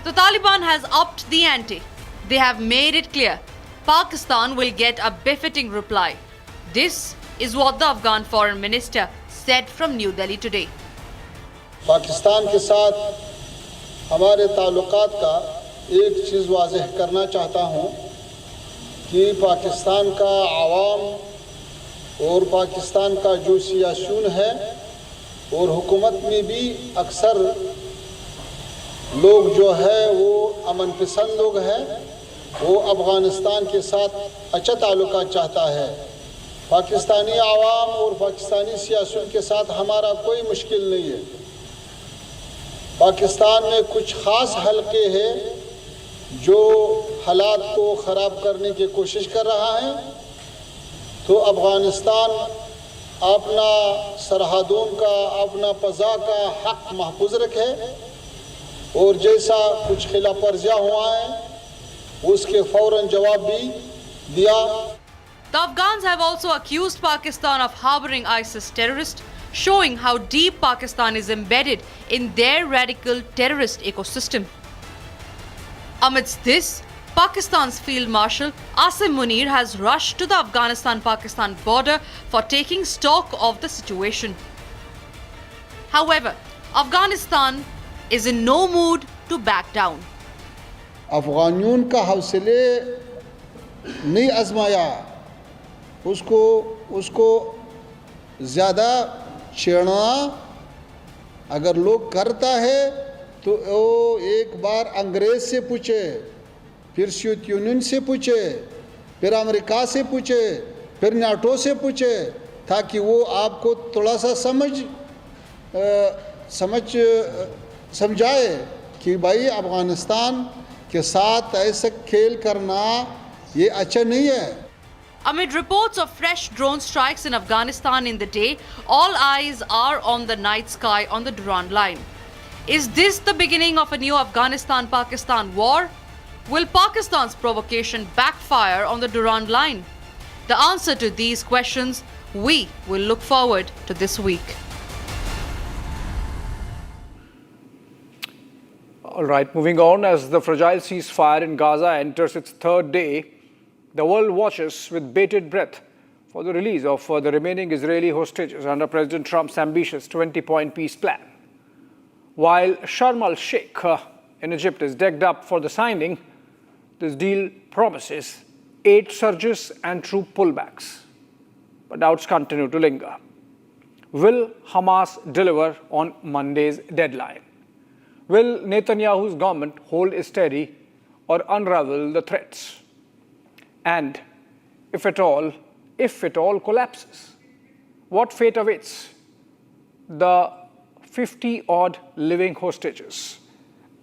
The Taliban has upped the ante. They have made it clear Pakistan will get a befitting reply. This is what the Afghan Foreign Minister said from New Delhi today. Pakistan के साथ हमारे ताल्लुकात का एक चीज़ वाज़ेह करना चाहता हूँ कि पाकिस्तान का आवाम और पाकिस्तान का जो सियासून है और हुकूमत में भी अक्सर लोग जो है वो अमन पसंद लोग हैं, वो अफ़गानिस्तान के साथ अच्छा ताल्लुकात चाहता है. पाकिस्तानी आवाम और पाकिस्तानी सियासून के साथ हमारा कोई मुश्किल नहीं है. पाकिस्तान में कुछ ख़ास हलके हैं जो हालात को ख़राब करने की कोशिश कर रहा है, तो अफ़गानिस्तान अपना सरहदों का, अपना फ़ज़ा का हक़ महफूज रखे और जैसा कुछ खिलाफ वर्जियाँ हुआ है उसके फ़ौरन जवाब भी दिया. The Afghans have also accused Pakistan of harboring ISIS terrorists, showing how deep Pakistan is embedded in their radical terrorist ecosystem. Amidst this, Pakistan's Field Marshal Asim Munir has rushed to the Afghanistan-Pakistan border for taking stock of the situation. However, Afghanistan is in no mood to back down. अफ़गानियों का हौसले नहीं आजमाया, उसको ज़्यादा छेड़ना अगर लोग करता है तो वो एक बार अंग्रेज़ से पूछे, फिर सोवियत यूनियन से पूछे, फिर अमेरिका से पूछे, फिर नाटो से पूछे, ताकि वो आपको थोड़ा सा समझाए कि भाई अफगानिस्तान के साथ ऐसा खेल करना ये अच्छा नहीं है. Amid reports of fresh drone strikes in Afghanistan in the day, all eyes are on the night sky on the Durand Line. Is this the beginning of a new Afghanistan-Pakistan war? Will Pakistan's provocation backfire on the Durand Line? The answer to these questions we will look forward to this week. All right, moving on, as the fragile ceasefire in Gaza enters its third day, the world watches with bated breath for the release of the remaining Israeli hostages under President Trump's ambitious 20-point peace plan. While Sharm el-Sheikh in Egypt is decked up for the signing, this deal promises aid surges and troop pullbacks. But doubts continue to linger. Will Hamas deliver on Monday's deadline? Will Netanyahu's government hold steady or unravel the threats? And if it all collapses, what fate awaits the 50-odd living hostages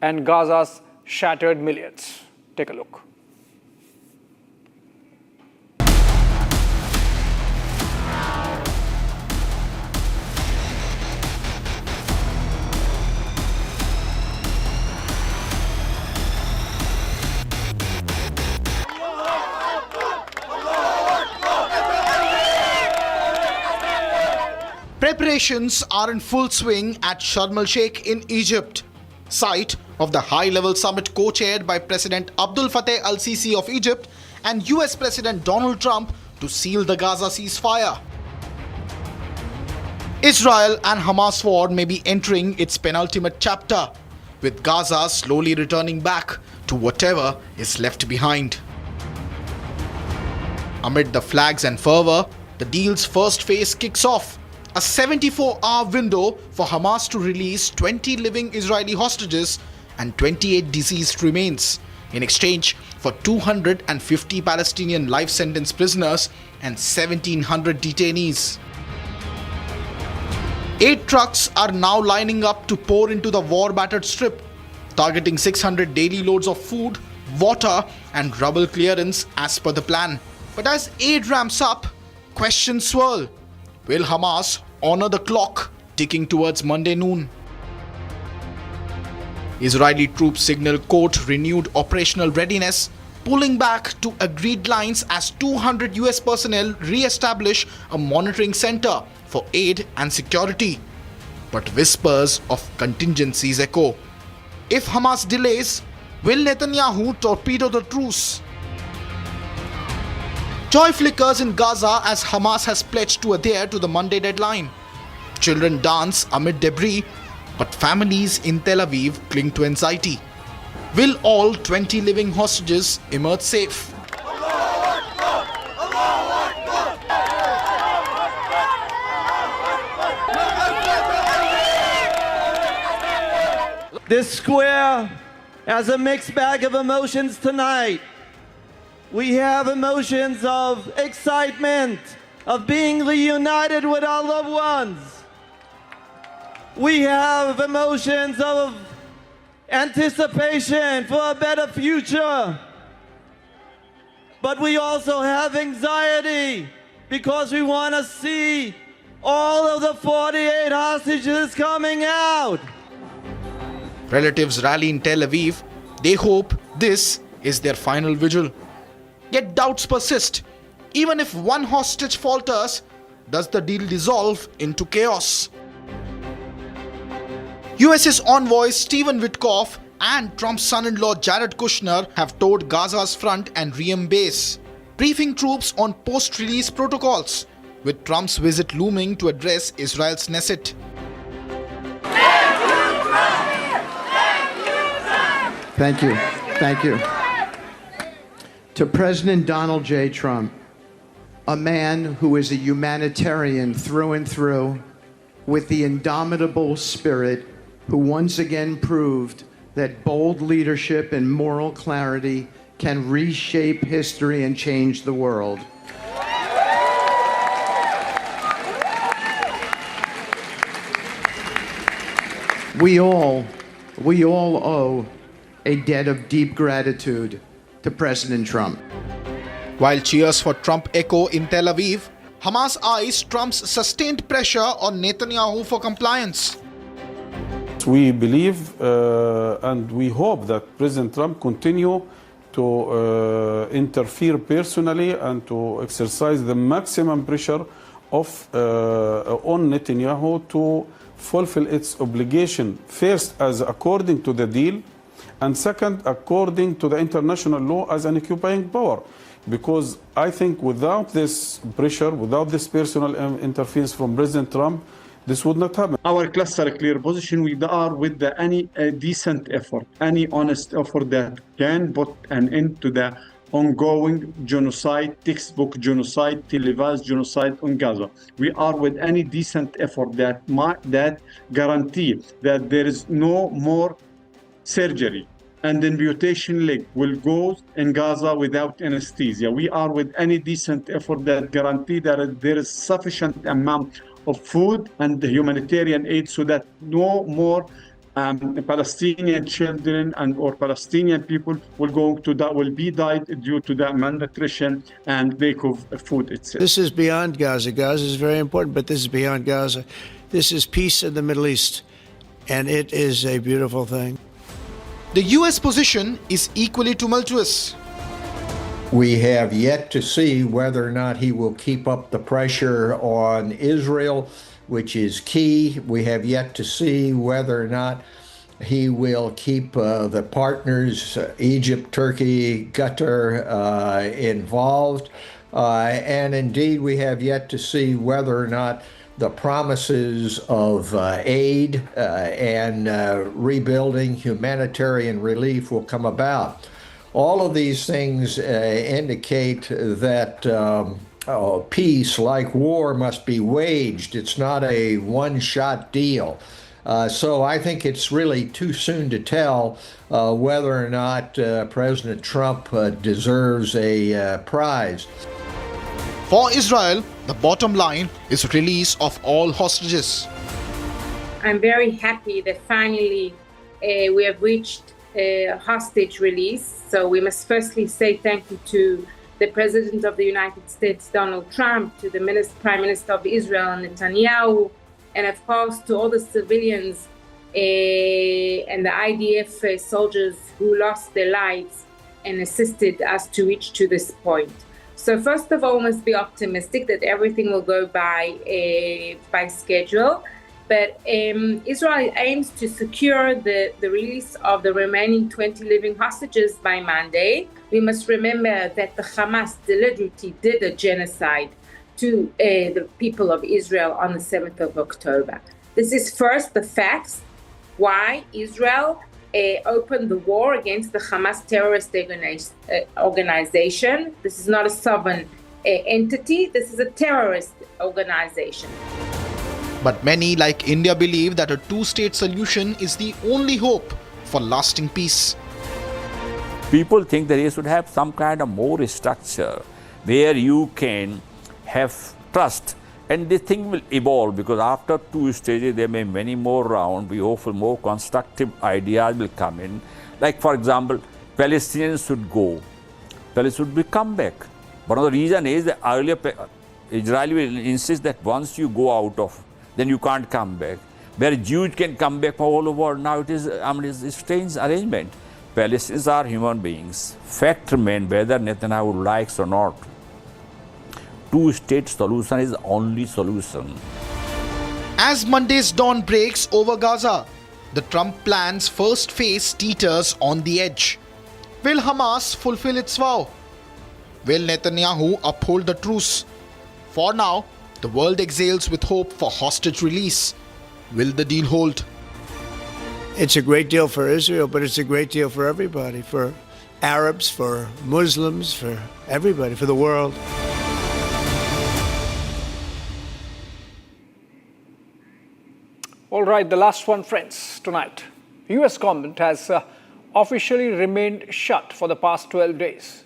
and Gaza's shattered millions? Take a look. Preparations are in full swing at Sharm el-Sheikh in Egypt, site of the high-level summit co-chaired by President Abdel Fattah al-Sisi of Egypt and US President Donald Trump to seal the Gaza ceasefire. Israel and Hamas war may be entering its penultimate chapter, with Gaza slowly returning back to whatever is left behind. Amid the flags and fervor, the deal's first phase kicks off. A 74-hour window for Hamas to release 20 living Israeli hostages and 28 deceased remains in exchange for 250 Palestinian life sentence prisoners and 1,700 detainees. 8 trucks are now lining up to pour into the war-battered strip, targeting 600 daily loads of food, water and rubble clearance as per the plan. But as aid ramps up, questions swirl. Will Hamas honor the clock ticking towards Monday noon? Israeli troops signal quote renewed operational readiness, pulling back to agreed lines as 200 US personnel re-establish a monitoring center for aid and security. But whispers of contingencies echo. If Hamas delays, will Netanyahu torpedo the truce? Joy flickers in Gaza as Hamas has pledged to adhere to the Monday deadline. Children dance amid debris, but families in Tel Aviv cling to anxiety. Will all 20 living hostages emerge safe? This square has a mixed bag of emotions tonight. We have emotions of excitement, of being reunited with our loved ones. We have emotions of anticipation for a better future. But we also have anxiety because we want to see all of the 48 hostages coming out. Relatives rally in Tel Aviv. They hope this is their final vigil. Yet doubts persist. Even if one hostage falters, does the deal dissolve into chaos? US's envoys Stephen Witkoff and Trump's son-in-law Jared Kushner have toured Gaza's front and Ream base, briefing troops on post-release protocols, with Trump's visit looming to address Israel's Knesset. Thank you. Thank you. To President Donald J. Trump, a man who is a humanitarian through and through, with the indomitable spirit, who once again proved that bold leadership and moral clarity can reshape history and change the world. We all owe a debt of deep gratitude to President Trump. While cheers for Trump echo in Tel Aviv, Hamas eyes Trump's sustained pressure on Netanyahu for compliance. We believe and we hope that President Trump continue to interfere personally and to exercise the maximum pressure on Netanyahu to fulfill its obligation, first as according to the deal, and second according to the international law as an occupying power. Because I think without this pressure, without this personal interference from President Trump, this would not happen. Our cluster clear position, we are with any decent effort, any honest effort that can put an end to the ongoing genocide, textbook genocide, televised genocide on Gaza. We are with any decent effort that guarantee that there is no more surgery and amputation leg will go in Gaza without anesthesia. We are with any decent effort that guarantee that there is sufficient amount of food and the humanitarian aid so that no more Palestinian children or Palestinian people will be died due to the malnutrition and lack of food itself. This is beyond Gaza. Gaza is very important, but this is beyond Gaza. This is peace in the Middle East, and it is a beautiful thing. The U.S. position is equally tumultuous. We have yet to see whether or not he will keep up the pressure on Israel, which is key. We have yet to see whether or not he will keep the partners, Egypt, Turkey, Qatar, involved. And indeed, we have yet to see whether or not the promises of aid and rebuilding, humanitarian relief will come about. All of these things indicate that peace, like war, must be waged. It's not a one-shot deal. So I think it's really too soon to tell whether or not President Trump deserves a prize. For Israel, the bottom line is release of all hostages. I'm very happy that finally we have reached hostage release. So we must firstly say thank you to the President of the United States, Donald Trump, to the Prime Minister of Israel, Netanyahu, and of course to all the civilians and the IDF soldiers who lost their lives and assisted us to reach to this point. So first of all, we must be optimistic that everything will go by schedule. But Israel aims to secure the release of the remaining 20 living hostages by Monday. We must remember that the Hamas deliberately did a genocide to the people of Israel on the 7th of October. This is first the facts why Israel opened the war against the Hamas terrorist organization. This is not a sovereign entity. This is a terrorist organization. But many, like India, believe that a two-state solution is the only hope for lasting peace. People think that you should have some kind of more structure where you can have trust, and this thing will evolve, because after 2 stages there may be many more rounds. We hope for more constructive ideas will come in. Like, for example, Palestinians should go. Palestinians will come back. One of the reasons is that earlier Israel will insist that once you go out of, then you can't come back. Where Jews can come back from all over the world, now it is a strange arrangement. Palestinians are human beings. Fact remains, whether Netanyahu likes or not, two-state solution is the only solution. As Monday's dawn breaks over Gaza, the Trump plan's first phase teeters on the edge. Will Hamas fulfill its vow? Will Netanyahu uphold the truce? For now, the world exhales with hope for hostage release. Will the deal hold? It's a great deal for Israel, but it's a great deal for everybody, for Arabs, for Muslims, for everybody, for the world. All right, the last one, friends, tonight. The US government has officially remained shut for the past 12 days.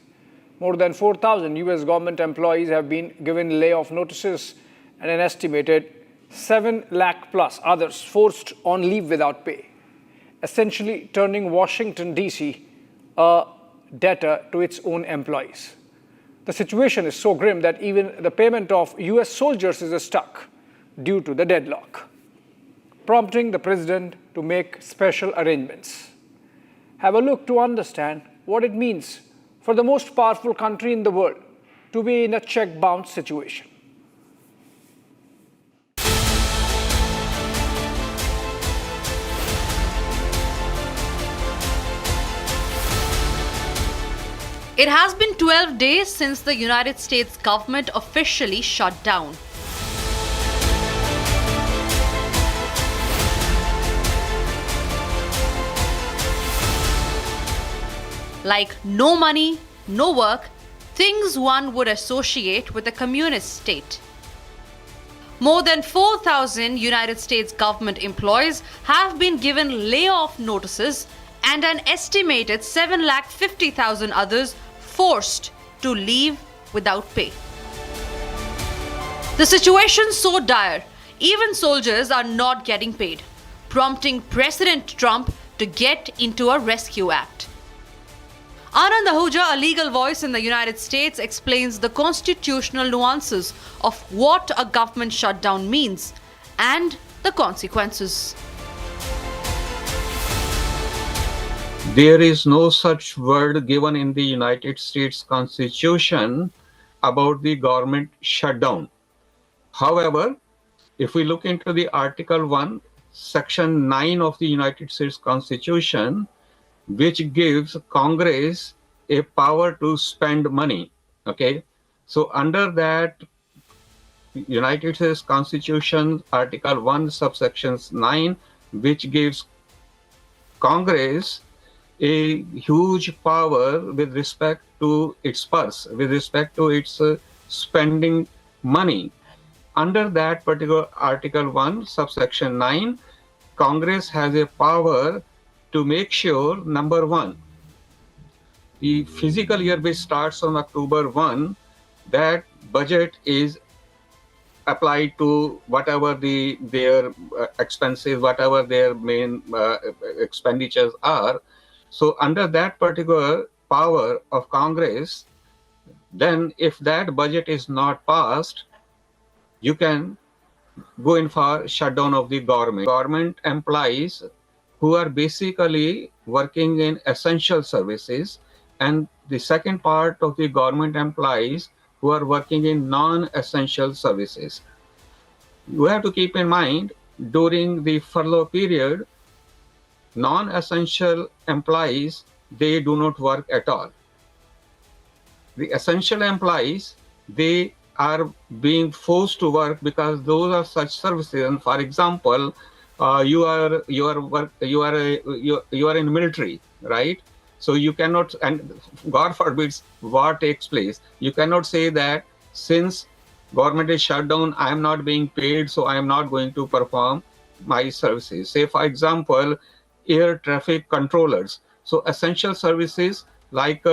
More than 4,000 US government employees have been given layoff notices and an estimated 7 lakh plus others forced on leave without pay, essentially turning Washington, D.C. a debtor to its own employees. The situation is so grim that even the payment of US soldiers is stuck due to the deadlock, prompting the president to make special arrangements. Have a look to understand what it means for the most powerful country in the world to be in a check-bounce situation. It has been 12 days since the United States government officially shut down. Like no money, no work, things one would associate with a communist state. More than 4,000 United States government employees have been given layoff notices and an estimated 750,000 others forced to leave without pay. The situation is so dire, even soldiers are not getting paid, prompting President Trump to get into a rescue act. Anand Ahuja, a legal voice in the United States, explains the constitutional nuances of what a government shutdown means and the consequences. There is no such word given in the United States Constitution about the government shutdown. However, if we look into the Article 1, Section 9 of the United States Constitution, which gives Congress a power to spend money, okay? So under that United States Constitution, Article 1, subsections 9, which gives Congress a huge power with respect to its purse, with respect to its spending money. Under that particular Article 1, subsection 9, Congress has a power to make sure, number one, the fiscal year which starts on October 1, that budget is applied to whatever their expenses, whatever their main expenditures are. So under that particular power of Congress, then if that budget is not passed, you can go in for shutdown of the government. Government employees who are basically working in essential services, and the second part of the government employees who are working in non-essential services. You have to keep in mind, during the furlough period, non-essential employees, they do not work at all. The essential employees, they are being forced to work because those are such services. And for example, you are in military, right? So you cannot, and God forbids war takes place. You cannot say that since government is shut down, I am not being paid, so I am not going to perform my services. Say for example, air traffic controllers. So essential services like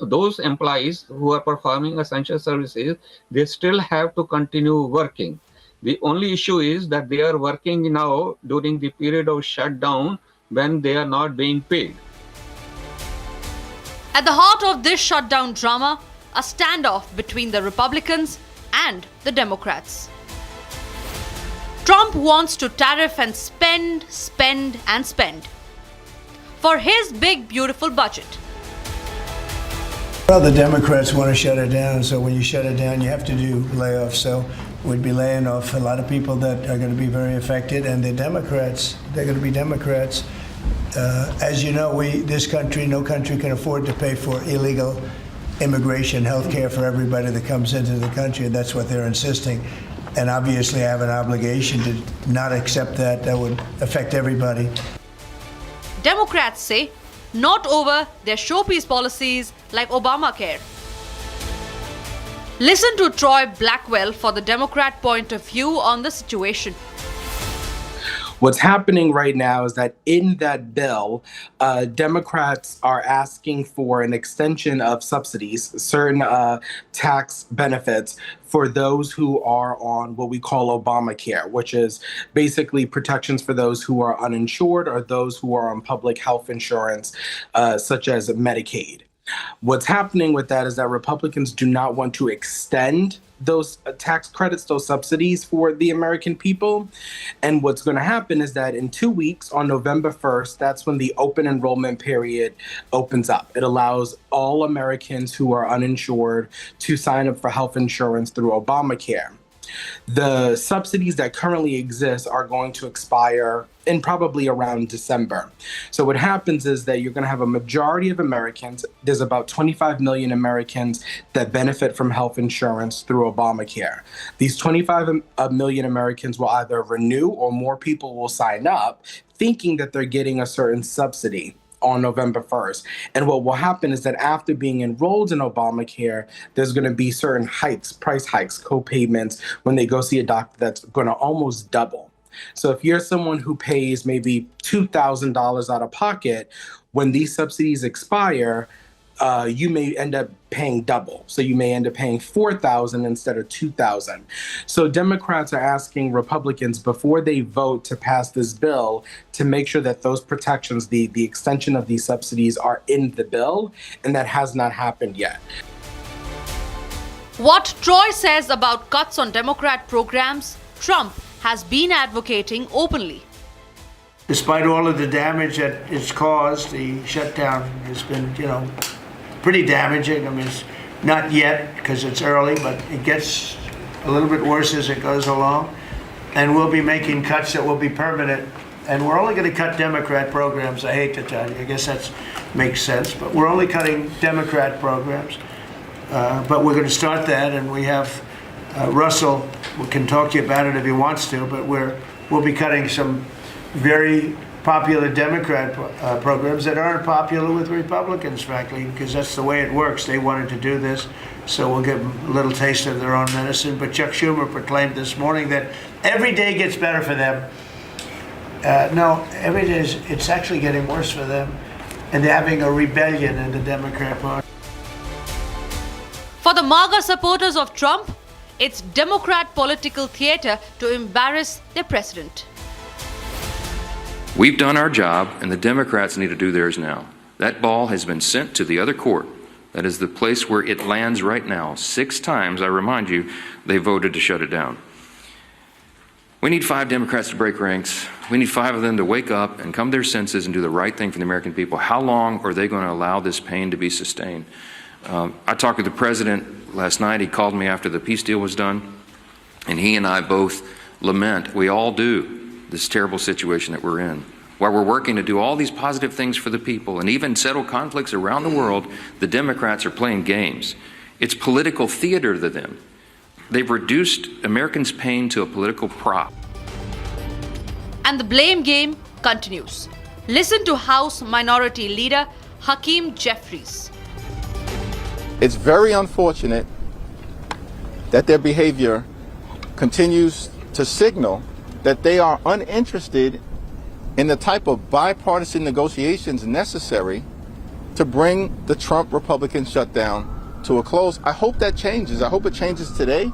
those employees who are performing essential services, they still have to continue working. The only issue is that they are working now during the period of shutdown when they are not being paid. At the heart of this shutdown drama, a standoff between the Republicans and the Democrats. Trump wants to tariff and spend, spend and spend for his big, beautiful budget. Well, the Democrats want to shut it down, so when you shut it down, you have to do layoffs. So we'd be laying off a lot of people that are going to be very affected, and the Democrats, they're going to be Democrats. As you know, this country, no country can afford to pay for illegal immigration, health care for everybody that comes into the country, and that's what they're insisting. And obviously, I have an obligation to not accept that. That would affect everybody. Democrats say not over their showpiece policies like Obamacare. Listen to Troy Blackwell for the Democrat point of view on the situation. What's happening right now is that in that bill, Democrats are asking for an extension of subsidies, certain tax benefits for those who are on what we call Obamacare, which is basically protections for those who are uninsured or those who are on public health insurance, such as Medicaid. What's happening with that is that Republicans do not want to extend those tax credits, those subsidies for the American people. And what's going to happen is that in 2 weeks, on November 1st, that's when the open enrollment period opens up. It allows all Americans who are uninsured to sign up for health insurance through Obamacare. The subsidies that currently exist are going to expire in probably around December. So what happens is that you're going to have a majority of Americans. There's about 25 million Americans that benefit from health insurance through Obamacare. These 25 million Americans will either renew or more people will sign up thinking that they're getting a certain subsidy on November 1st. And what will happen is that after being enrolled in Obamacare, there's going to be certain hikes, price hikes, co-payments when they go see a doctor that's going to almost double. So if you're someone who pays maybe $2,000 out of pocket, when these subsidies expire, you may end up paying double. So you may end up paying $4,000 instead of $2,000. So Democrats are asking Republicans before they vote to pass this bill to make sure that those protections, the extension of these subsidies are in the bill, and that has not happened yet. What Troy says about cuts on Democrat programs, Trump has been advocating openly. Despite all of the damage that it's caused, the shutdown has been, pretty damaging. I mean, it's not yet because it's early, but it gets a little bit worse as it goes along. And we'll be making cuts that will be permanent. And we're only going to cut Democrat programs. I hate to tell you. I guess that makes sense. But we're only cutting Democrat programs. But we're going to start that. And we have Russell, we can talk to you about it if he wants to, but we'll be cutting some very popular Democrat programs that aren't popular with Republicans, frankly, because that's the way it works. They wanted to do this, so we'll give them a little taste of their own medicine. But Chuck Schumer proclaimed this morning that every day gets better for them. No, every day it's actually getting worse for them, and they're having a rebellion in the Democrat Party. For the MAGA supporters of Trump, it's Democrat political theater to embarrass their president. We've done our job, and the Democrats need to do theirs now. That ball has been sent to the other court. That is the place where it lands right now. 6 times, I remind you, they voted to shut it down. We need 5 Democrats to break ranks. We need 5 of them to wake up and come to their senses and do the right thing for the American people. How long are they going to allow this pain to be sustained? I talked with the president last night. He called me after the peace deal was done, and he and I both lament, we all do, this terrible situation that we're in. While we're working to do all these positive things for the people and even settle conflicts around the world, the Democrats are playing games. It's political theater to them. They've reduced Americans' pain to a political prop. And the blame game continues. Listen to House Minority Leader Hakeem Jeffries. It's very unfortunate that their behavior continues to signal that they are uninterested in the type of bipartisan negotiations necessary to bring the Trump Republican shutdown to a close. I hope that changes. I hope it changes today.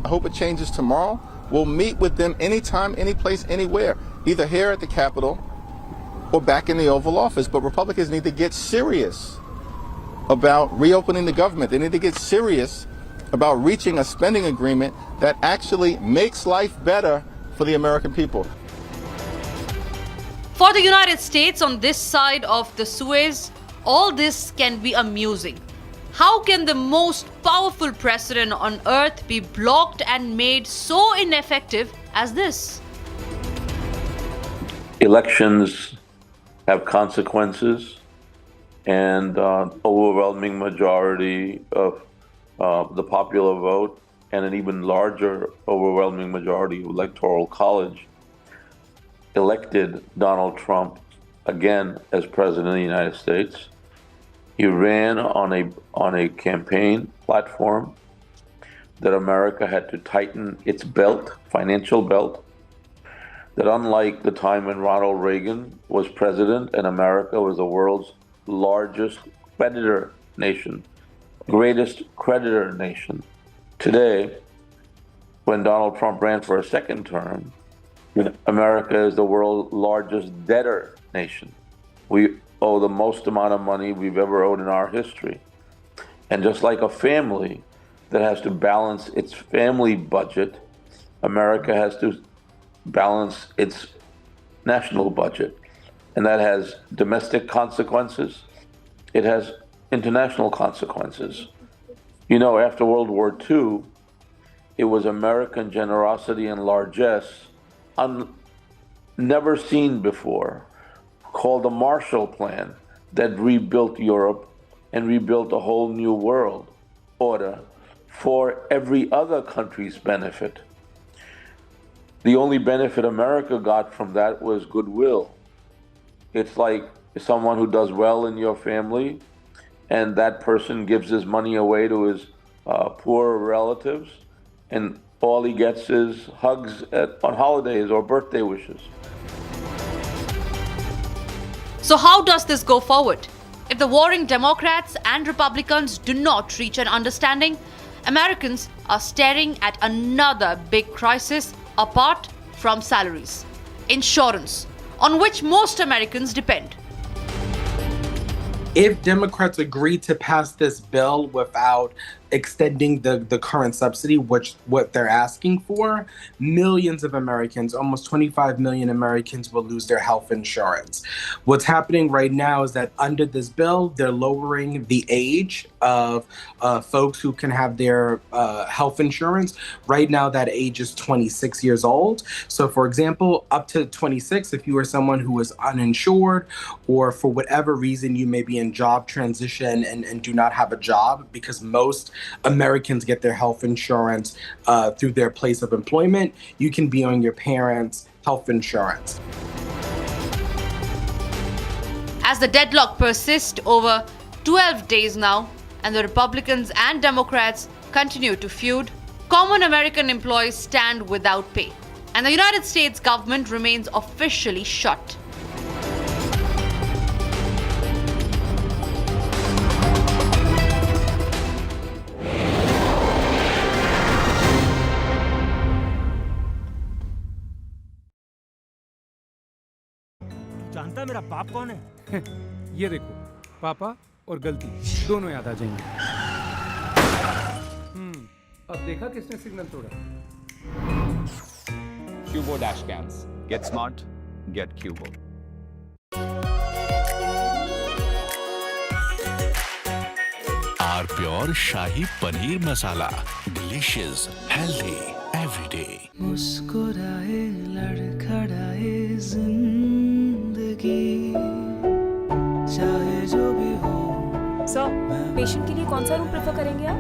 I hope it changes tomorrow. We'll meet with them anytime, any place, anywhere, either here at the Capitol or back in the Oval Office. But Republicans need to get serious about reopening the government. They need to get serious about reaching a spending agreement that actually makes life better for the American people. For the United States on this side of the Suez, all this can be amusing. How can the most powerful president on earth be blocked and made so ineffective as this? Elections have consequences, and overwhelming majority of the popular vote and an even larger overwhelming majority of electoral college elected Donald Trump again as president of the United States. He ran on a campaign platform that America had to tighten its belt, financial belt, that unlike the time when Ronald Reagan was president and America was the world's largest creditor nation, greatest creditor nation, today, when Donald Trump ran for a second term, America is the world's largest debtor nation. We owe the most amount of money we've ever owed in our history. And just like a family that has to balance its family budget, America has to balance its national budget. And that has domestic consequences. It has international consequences. You know, after World War II, it was American generosity and largesse, never seen before, called the Marshall Plan, that rebuilt Europe and rebuilt a whole new world order for every other country's benefit. The only benefit America got from that was goodwill. It's like someone who does well in your family and that person gives his money away to his poor relatives, and all he gets is hugs on holidays or birthday wishes. So how does this go forward? If the warring Democrats and Republicans do not reach an understanding, Americans are staring at another big crisis apart from salaries, insurance, on which most Americans depend. If Democrats agree to pass this bill without extending the current subsidy, which what they're asking for, millions of Americans, almost 25 million Americans, will lose their health insurance. What's happening right now is that under this bill, they're lowering the age of folks who can have their health insurance. Right now, that age is 26 years old. So for example, up to 26, if you are someone who is uninsured or for whatever reason you may be in job transition and do not have a job, because most Americans get their health insurance through their place of employment, you can be on your parents' health insurance. As the deadlock persists over 12 days now, and the Republicans and Democrats continue to feud, common American employees stand without pay, and the United States government remains officially shut. जानता मेरा बाप कौन है? ये देखो, पापा और गलती दोनों याद आ जाएंगे। अब देखा किसने सिग्नल तोड़ा? Cubo dash cams. Get smart, get Cubo. Our Pure Shahi Paneer Masala. Delicious, healthy, every day. मुस्कुराए लड़खड़ाए जिंदगी चाहे जो भी हो। सर, पेशेंट के लिए कौन सा रूम प्रेफर करेंगे आप?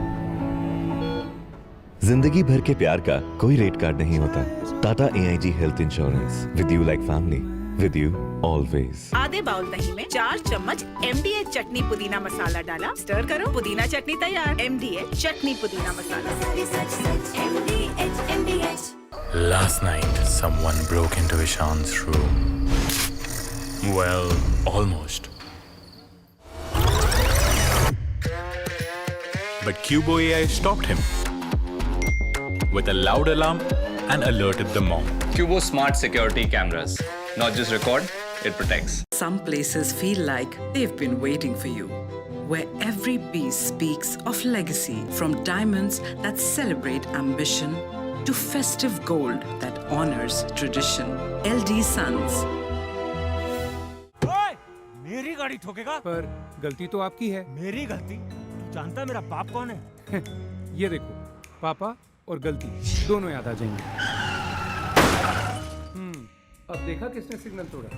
जिंदगी भर के प्यार का कोई रेट कार्ड नहीं होता। Tata AIG health insurance, with you like family, with you always. आधे बाउल दही में 4 चम्मच MDH चटनी पुदीना मसाला डाला, स्टर करो, पुदीना चटनी तैयार। MDH चटनी पुदीना मसाला। Last night, someone broke into Ishan's room. Well, almost. But Cubo AI stopped him with a loud alarm and alerted the mom. Cubo smart security cameras. Not just record, it protects. Some places feel like they've been waiting for you, where every piece speaks of legacy, from diamonds that celebrate ambition to festive gold that honors tradition. LD Sons. ओए, मेरी गाड़ी ठोकेगा? पर गलती तो आपकी है। मेरी गलती? तू जानता मेरा बाप कौन है? ये देखो, पापा और गलती दोनों याद आ जाएंगे। अब देखा किसने सिग्नल तोड़ा?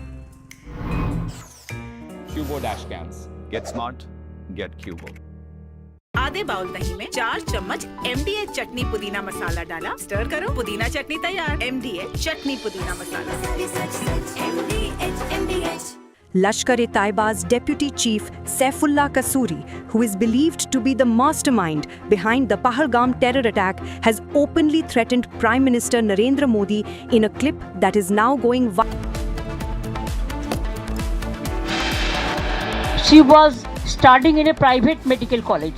Cubo dash cams. Get smart, get Cubo. आधे बाउल दही में 4 चम्मच MDH चटनी पुदीना मसाला डाला, स्टर करो, पुदीना चटनी तैयार। MDH चटनी पुदीना मसाला। Lashkar-e-Taiba's Deputy Chief Saifullah Kasuri, who is believed to be the mastermind behind the Pahalgam terror attack, has openly threatened Prime Minister Narendra Modi in a clip that is now going viral. She was studying in a private medical college.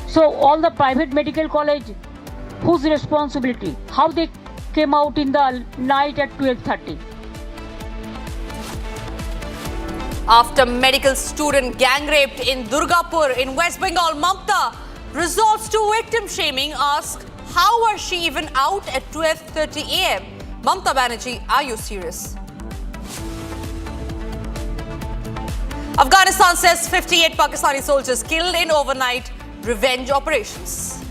So all the private medical college, whose responsibility? How they came out in the night at 12:30? After medical student gang raped in Durgapur in West Bengal, Mamta resorts to victim shaming, asks how was she even out at 12:30 a.m. Mamta Banerjee, are you serious? Afghanistan says 58 Pakistani soldiers killed in overnight revenge operations.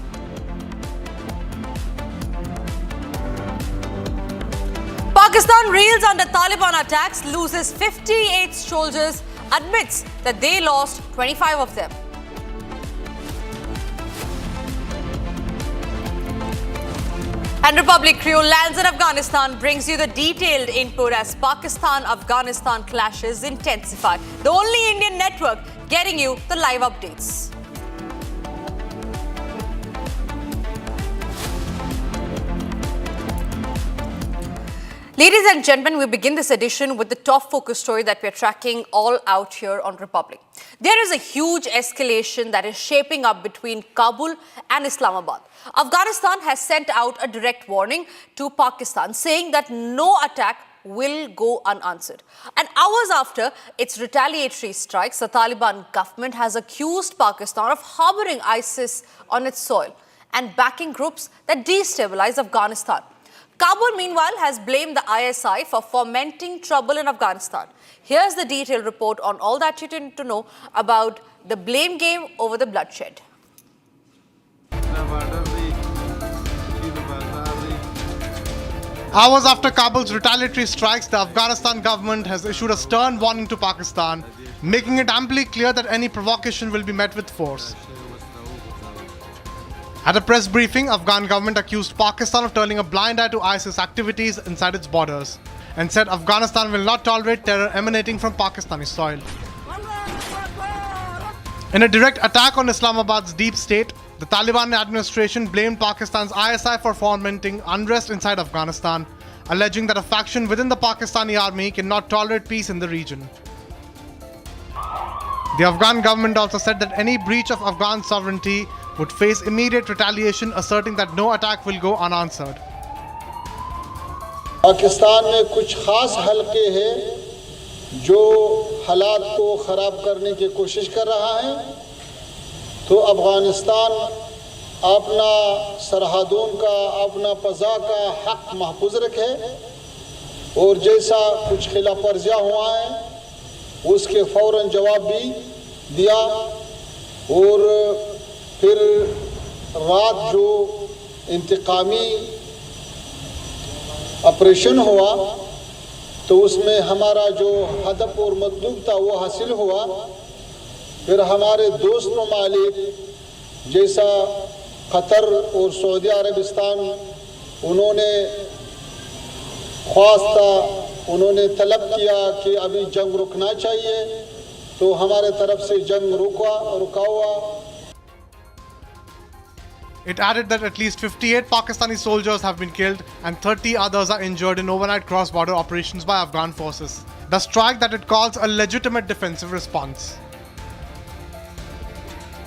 Pakistan reels under Taliban attacks, loses 58 soldiers, admits that they lost 25 of them. And Republic crew lands in Afghanistan brings you the detailed input as Pakistan-Afghanistan clashes intensify. The only Indian network getting you the live updates. Ladies and gentlemen, we begin this edition with the top focus story that we are tracking all out here on Republic. There is a huge escalation that is shaping up between Kabul and Islamabad. Afghanistan has sent out a direct warning to Pakistan saying that no attack will go unanswered. And hours after its retaliatory strikes, the Taliban government has accused Pakistan of harboring ISIS on its soil and backing groups that destabilize Afghanistan. Kabul, meanwhile, has blamed the ISI for fomenting trouble in Afghanistan. Here's the detailed report on all that you need to know about the blame game over the bloodshed. Hours after Kabul's retaliatory strikes, the Afghanistan government has issued a stern warning to Pakistan, making it amply clear that any provocation will be met with force. At a press briefing, Afghan government accused Pakistan of turning a blind eye to ISIS activities inside its borders and said Afghanistan will not tolerate terror emanating from Pakistani soil. In a direct attack on Islamabad's deep state, the Taliban administration blamed Pakistan's ISI for fomenting unrest inside Afghanistan, alleging that a faction within the Pakistani army cannot tolerate peace in the region. The Afghan government also said that any breach of Afghan sovereignty would face immediate retaliation, asserting that no attack will go unanswered. Pakistan में कुछ खास हलके हैं जो हालात को ख़राब करने की कोशिश कर रहा है, तो अफ़गानिस्तान अपना सरहदों का, अपना फ़ज़ा का हक़ महफूज रखे और जैसा कुछ खिलाफ वर्जियाँ हुआ है उसके फ़ौरन जवाब भी दिया और फिर रात जो इंतकामी ऑपरेशन हुआ तो उसमें हमारा जो हदफ और मतलूब था वो हासिल हुआ। फिर हमारे दोस्त ममालिक जैसा कतर और सऊदी अरबिस्तान उन्होंने ख्वास्ता, उन्होंने तलब किया कि अभी जंग रुकना चाहिए, तो हमारे तरफ से जंग रुका हुआ। It added that at least 58 Pakistani soldiers have been killed and 30 others are injured in overnight cross-border operations by Afghan forces. The strike that it calls a legitimate defensive response.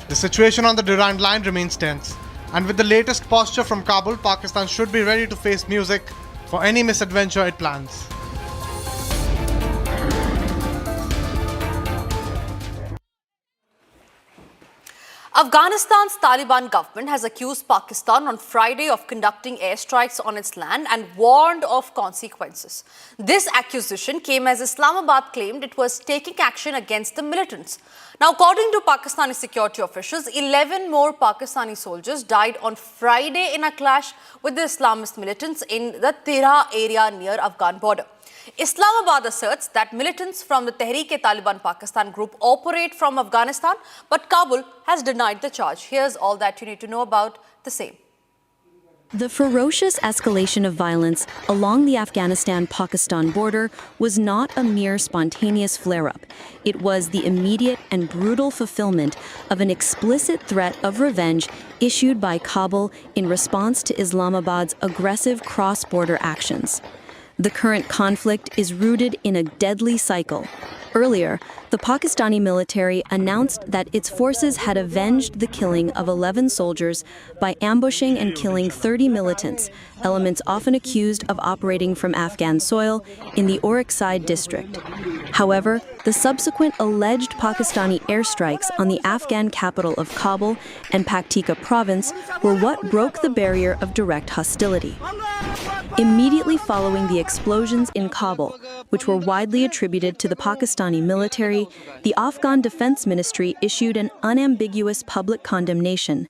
The situation on the Durand line remains tense, and with the latest posture from Kabul, Pakistan should be ready to face music for any misadventure it plans. Afghanistan's Taliban government has accused Pakistan on Friday of conducting airstrikes on its land and warned of consequences. This accusation came as Islamabad claimed it was taking action against the militants. Now, according to Pakistani security officials, 11 more Pakistani soldiers died on Friday in a clash with the Islamist militants in the Tira area near Afghan border. Islamabad asserts that militants from the Tehreek-e-Taliban Pakistan group operate from Afghanistan, but Kabul has denied the charge. Here's all that you need to know about the same. The ferocious escalation of violence along the Afghanistan-Pakistan border was not a mere spontaneous flare-up. It was the immediate and brutal fulfillment of an explicit threat of revenge issued by Kabul in response to Islamabad's aggressive cross-border actions. The current conflict is rooted in a deadly cycle. Earlier, the Pakistani military announced that its forces had avenged the killing of 11 soldiers by ambushing and killing 30 militants, elements often accused of operating from Afghan soil, in the Orakzai district. However, the subsequent alleged Pakistani airstrikes on the Afghan capital of Kabul and Paktika province were what broke the barrier of direct hostility. Immediately following the explosions in Kabul, which were widely attributed to the Pakistani military, the Afghan Defense Ministry issued an unambiguous public condemnation.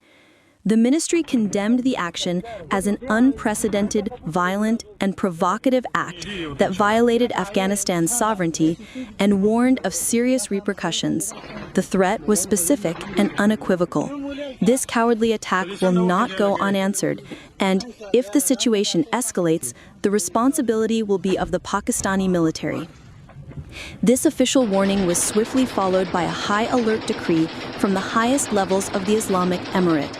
The ministry condemned the action as an unprecedented, violent, and provocative act that violated Afghanistan's sovereignty and warned of serious repercussions. The threat was specific and unequivocal. This cowardly attack will not go unanswered, and if the situation escalates, the responsibility will be of the Pakistani military. This official warning was swiftly followed by a high alert decree from the highest levels of the Islamic Emirate.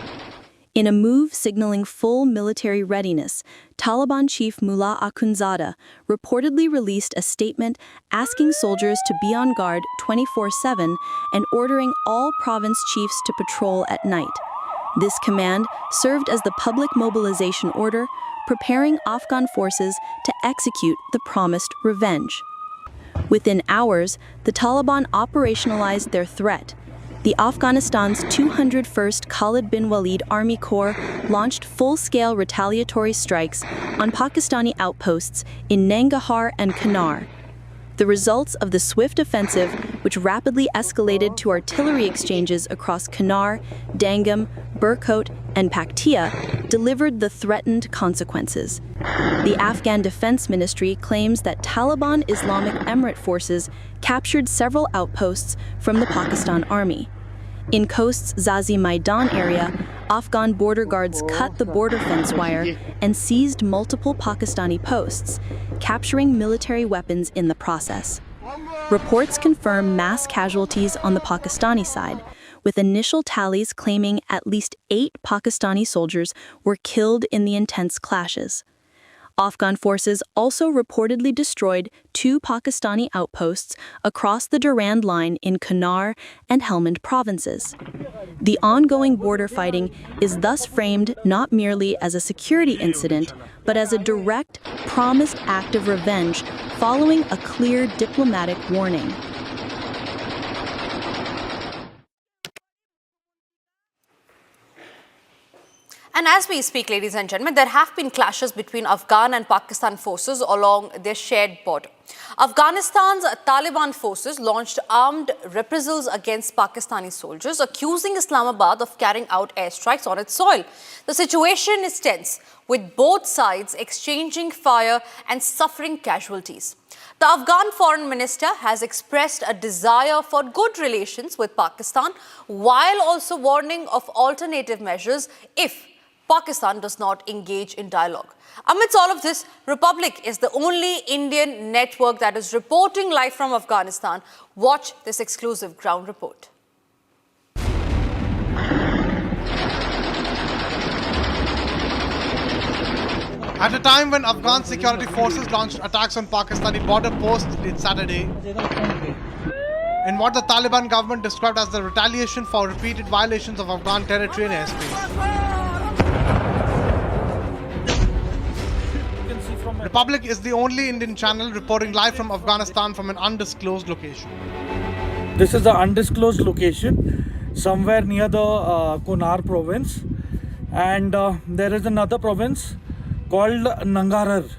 In a move signaling full military readiness, Taliban chief Mullah Akhundzada reportedly released a statement asking soldiers to be on guard 24/7 and ordering all province chiefs to patrol at night. This command served as the public mobilization order, preparing Afghan forces to execute the promised revenge. Within hours, the Taliban operationalized their threat. The Afghanistan's 201st Khalid bin Walid Army Corps launched full-scale retaliatory strikes on Pakistani outposts in Nangarhar and Kunar. The results of the swift offensive, which rapidly escalated to artillery exchanges across Kunar, Dangam, Burkot, and Paktia, delivered the threatened consequences. The Afghan Defense Ministry claims that Taliban Islamic Emirate forces captured several outposts from the Pakistan Army. In Khoust's Zazi Maidan area, Afghan border guards cut the border fence wire and seized multiple Pakistani posts, capturing military weapons in the process. Reports confirm mass casualties on the Pakistani side, with initial tallies claiming at least 8 Pakistani soldiers were killed in the intense clashes. Afghan forces also reportedly destroyed 2 Pakistani outposts across the Durand Line in Kunar and Helmand provinces. The ongoing border fighting is thus framed not merely as a security incident, but as a direct, promised act of revenge following a clear diplomatic warning. And as we speak, ladies and gentlemen, there have been clashes between Afghan and Pakistan forces along their shared border. Afghanistan's Taliban forces launched armed reprisals against Pakistani soldiers, accusing Islamabad of carrying out airstrikes on its soil. The situation is tense, with both sides exchanging fire and suffering casualties. The Afghan foreign minister has expressed a desire for good relations with Pakistan, while also warning of alternative measures if Pakistan does not engage in dialogue. Amidst all of this, Republic is the only Indian network that is reporting live from Afghanistan. Watch this exclusive ground report. At a time when Afghan security forces launched attacks on Pakistani border posts late Saturday, in what the Taliban government described as the retaliation for repeated violations of Afghan territory and airspace. Republic is the only Indian channel reporting live from Afghanistan from an undisclosed location. This is an undisclosed location somewhere near the Kunar province, and there is another province called Nangarhar.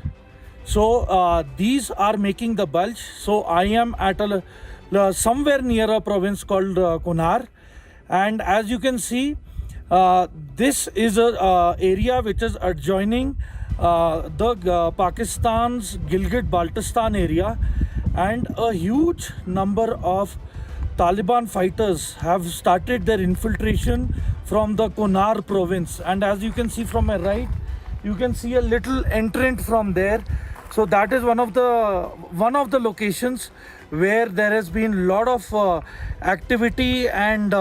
So these are making the bulge. So I am at somewhere near a province called Kunar, and as you can see, this is a area which is adjoining the Pakistan's Gilgit-Baltistan area, and a huge number of Taliban fighters have started their infiltration from the Kunar province. And as you can see from my right, you can see a little entrant from there. So that is one of the locations where there has been a lot of activity and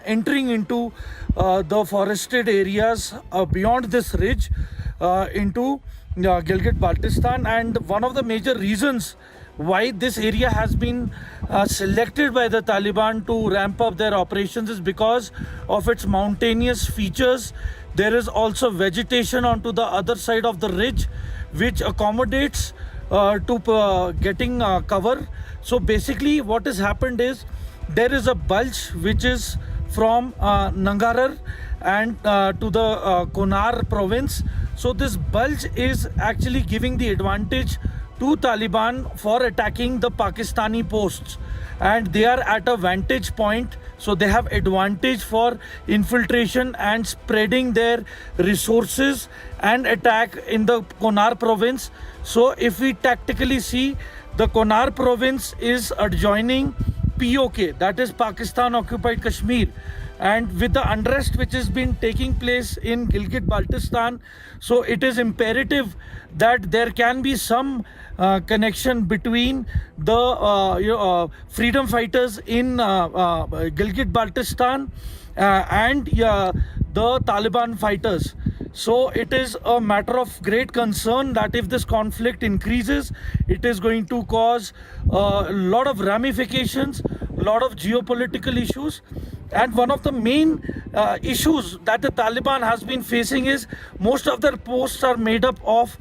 entering into the forested areas beyond this ridge into Gilgit-Baltistan. And one of the major reasons why this area has been selected by the Taliban to ramp up their operations is because of its mountainous features. There is also vegetation onto the other side of the ridge, which accommodates to getting cover. So basically what has happened is there is a bulge which is from Nangarhar and to the Konar province. So this bulge is actually giving the advantage to Taliban for attacking the Pakistani posts, and they are at a vantage point, so they have advantage for infiltration and spreading their resources and attack in the Konar province. So if we tactically see, the Konar province is adjoining POK, that is Pakistan occupied Kashmir, and with the unrest which has been taking place in Gilgit-Baltistan, so it is imperative that there can be some connection between the freedom fighters in Gilgit-Baltistan and the Taliban fighters. So it is a matter of great concern that if this conflict increases, it is going to cause a lot of ramifications, a lot of geopolitical issues. And one of the main issues that the Taliban has been facing is most of their posts are made up of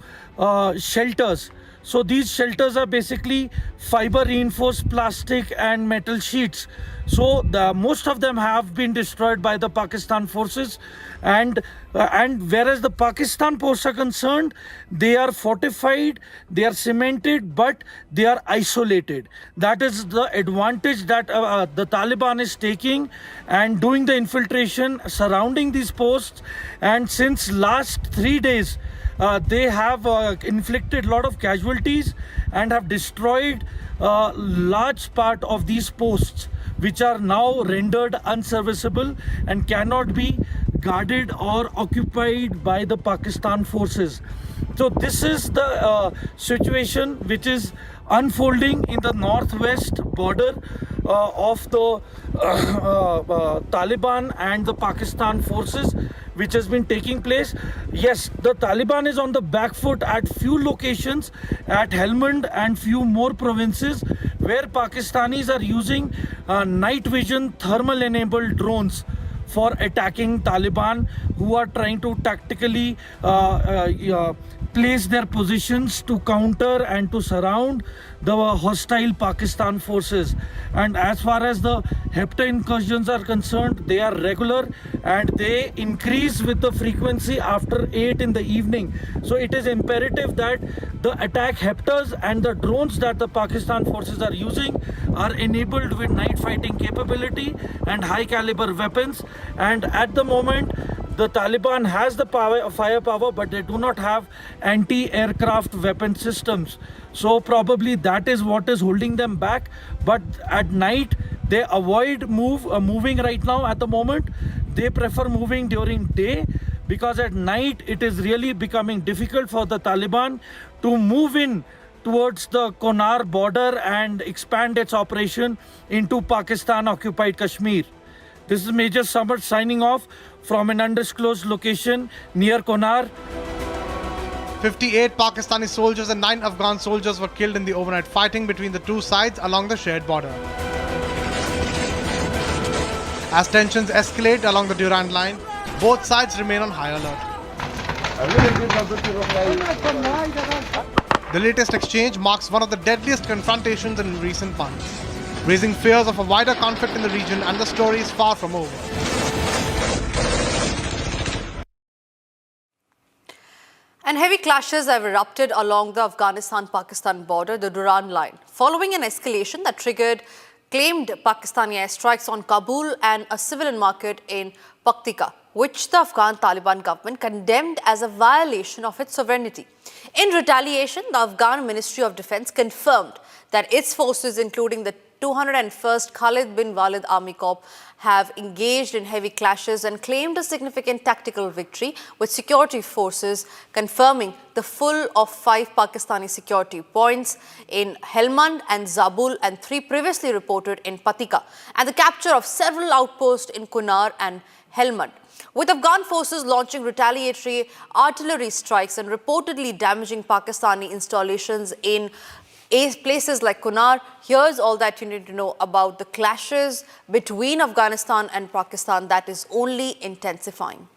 shelters. So these shelters are basically fiber reinforced plastic and metal sheets. So most of them have been destroyed by the Pakistan forces, and whereas the Pakistan posts are concerned, they are fortified, they are cemented, but they are isolated. That is the advantage that the Taliban is taking and doing the infiltration surrounding these posts. And since last 3 days, they have inflicted a lot of casualties and have destroyed a large part of these posts, which are now rendered unserviceable and cannot be guarded or occupied by the Pakistan forces. So this is the situation which is unfolding in the northwest border of the Taliban and the Pakistan forces, which has been taking place. Yes, the Taliban is on the back foot at few locations, at Helmand and few more provinces, where Pakistanis are using night vision thermal enabled drones for attacking Taliban, who are trying to tactically place their positions to counter and to surround the hostile Pakistan forces. And as far as the Hepta incursions are concerned, they are regular and they increase with the frequency after 8 in the evening. So it is imperative that the attack Heptas and the drones that the Pakistan forces are using are enabled with night fighting capability and high caliber weapons. And at the moment, the Taliban has the firepower, but they do not have anti-aircraft weapon systems. So probably that is what is holding them back. But at night, they avoid moving right now at the moment. They prefer moving during day, because at night it is really becoming difficult for the Taliban to move in towards the Konar border and expand its operation into Pakistan-occupied Kashmir. This is Major Samar signing off from an undisclosed location near Konar. 58 Pakistani soldiers and 9 Afghan soldiers were killed in the overnight fighting between the two sides along the shared border. As tensions escalate along the Durand line, both sides remain on high alert. The latest exchange marks one of the deadliest confrontations in recent months, raising fears of a wider conflict in the region, and the story is far from over. And heavy clashes have erupted along the Afghanistan-Pakistan border, the Durand line, following an escalation that triggered claimed Pakistani airstrikes on Kabul and a civilian market in Paktika, which the Afghan Taliban government condemned as a violation of its sovereignty. In retaliation, the Afghan Ministry of Defense confirmed that its forces, including the 201st Khalid bin Walid Army Corps have engaged in heavy clashes and claimed a significant tactical victory, with security forces confirming the full of 5 Pakistani security points in Helmand and Zabul and 3 previously reported in Patika, and the capture of several outposts in Kunar and Helmand. With Afghan forces launching retaliatory artillery strikes and reportedly damaging Pakistani installations in places like Kunar, here's all that you need to know about the clashes between Afghanistan and Pakistan that is only intensifying.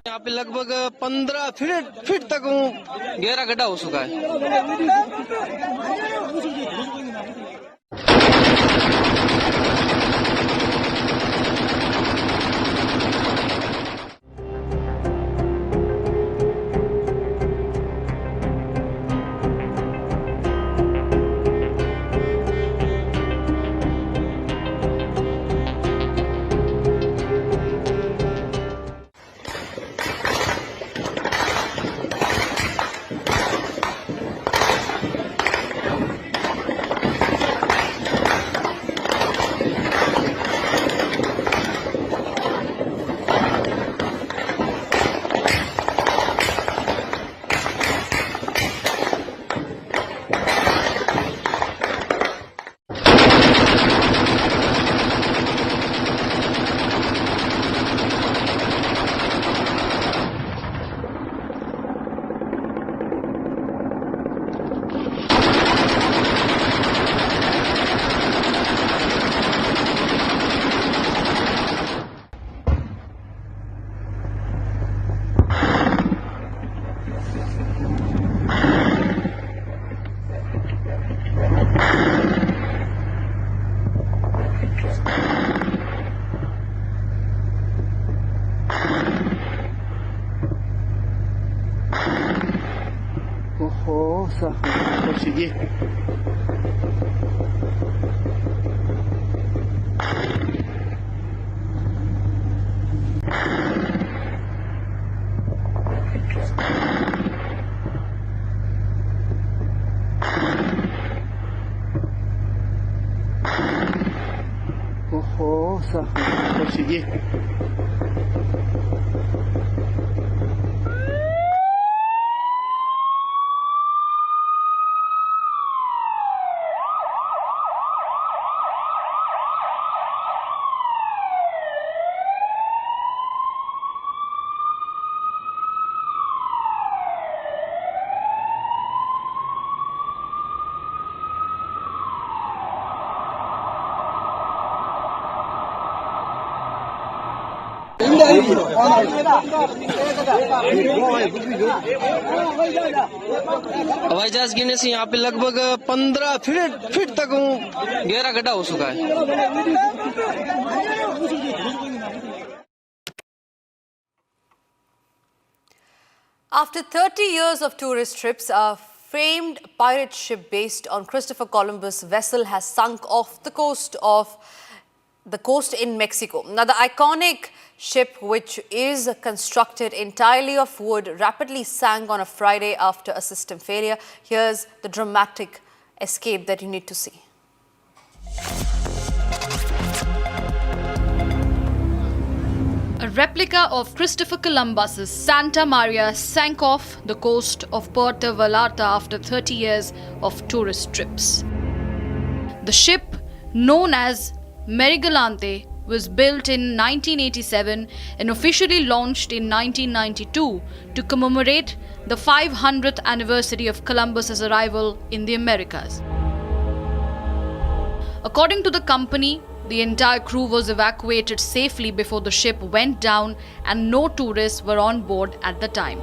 यहाँ पे लगभग 15 feet तक गहरा गड्ढा हो चुका है। Consegui. Nossa, consegui. हवाई जहाज गिरने से यहाँ पे लगभग 15 फीट तक गहरा गड्ढा हो चुका है। After 30 years of tourist trips, a famed pirate ship based on Christopher Columbus vessel has sunk off the coast in Mexico. Now, the iconic ship, which is constructed entirely of wood, rapidly sank on a Friday after a system failure. Here's the dramatic escape that you need to see. A replica of Christopher Columbus's Santa Maria sank off the coast of Puerto Vallarta after 30 years of tourist trips. The ship, known as Merigalante, was built in 1987 and officially launched in 1992 to commemorate the 500th anniversary of Columbus's arrival in the Americas. According to the company, the entire crew was evacuated safely before the ship went down and no tourists were on board at the time.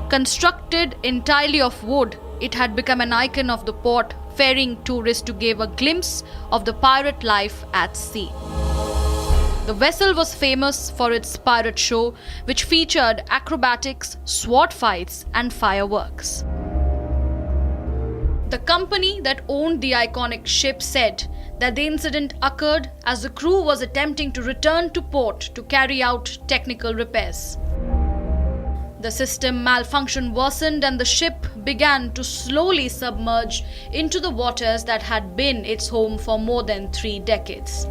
Constructed entirely of wood, it had become an icon of the port, seafaring tourists to give a glimpse of the pirate life at sea. The vessel was famous for its pirate show, which featured acrobatics, sword fights, and fireworks. The company that owned the iconic ship said that the incident occurred as the crew was attempting to return to port to carry out technical repairs. The system malfunction worsened and the ship began to slowly submerge into the waters that had been its home for more than 3 decades.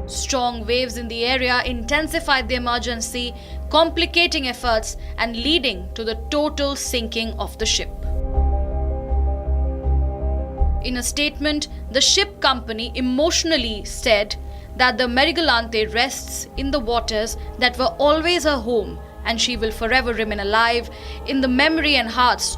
Strong waves in the area intensified the emergency, complicating efforts and leading to the total sinking of the ship. In a statement, the ship company emotionally said that the Marigalante rests in the waters that were always her home, and she will forever remain alive in the memory and hearts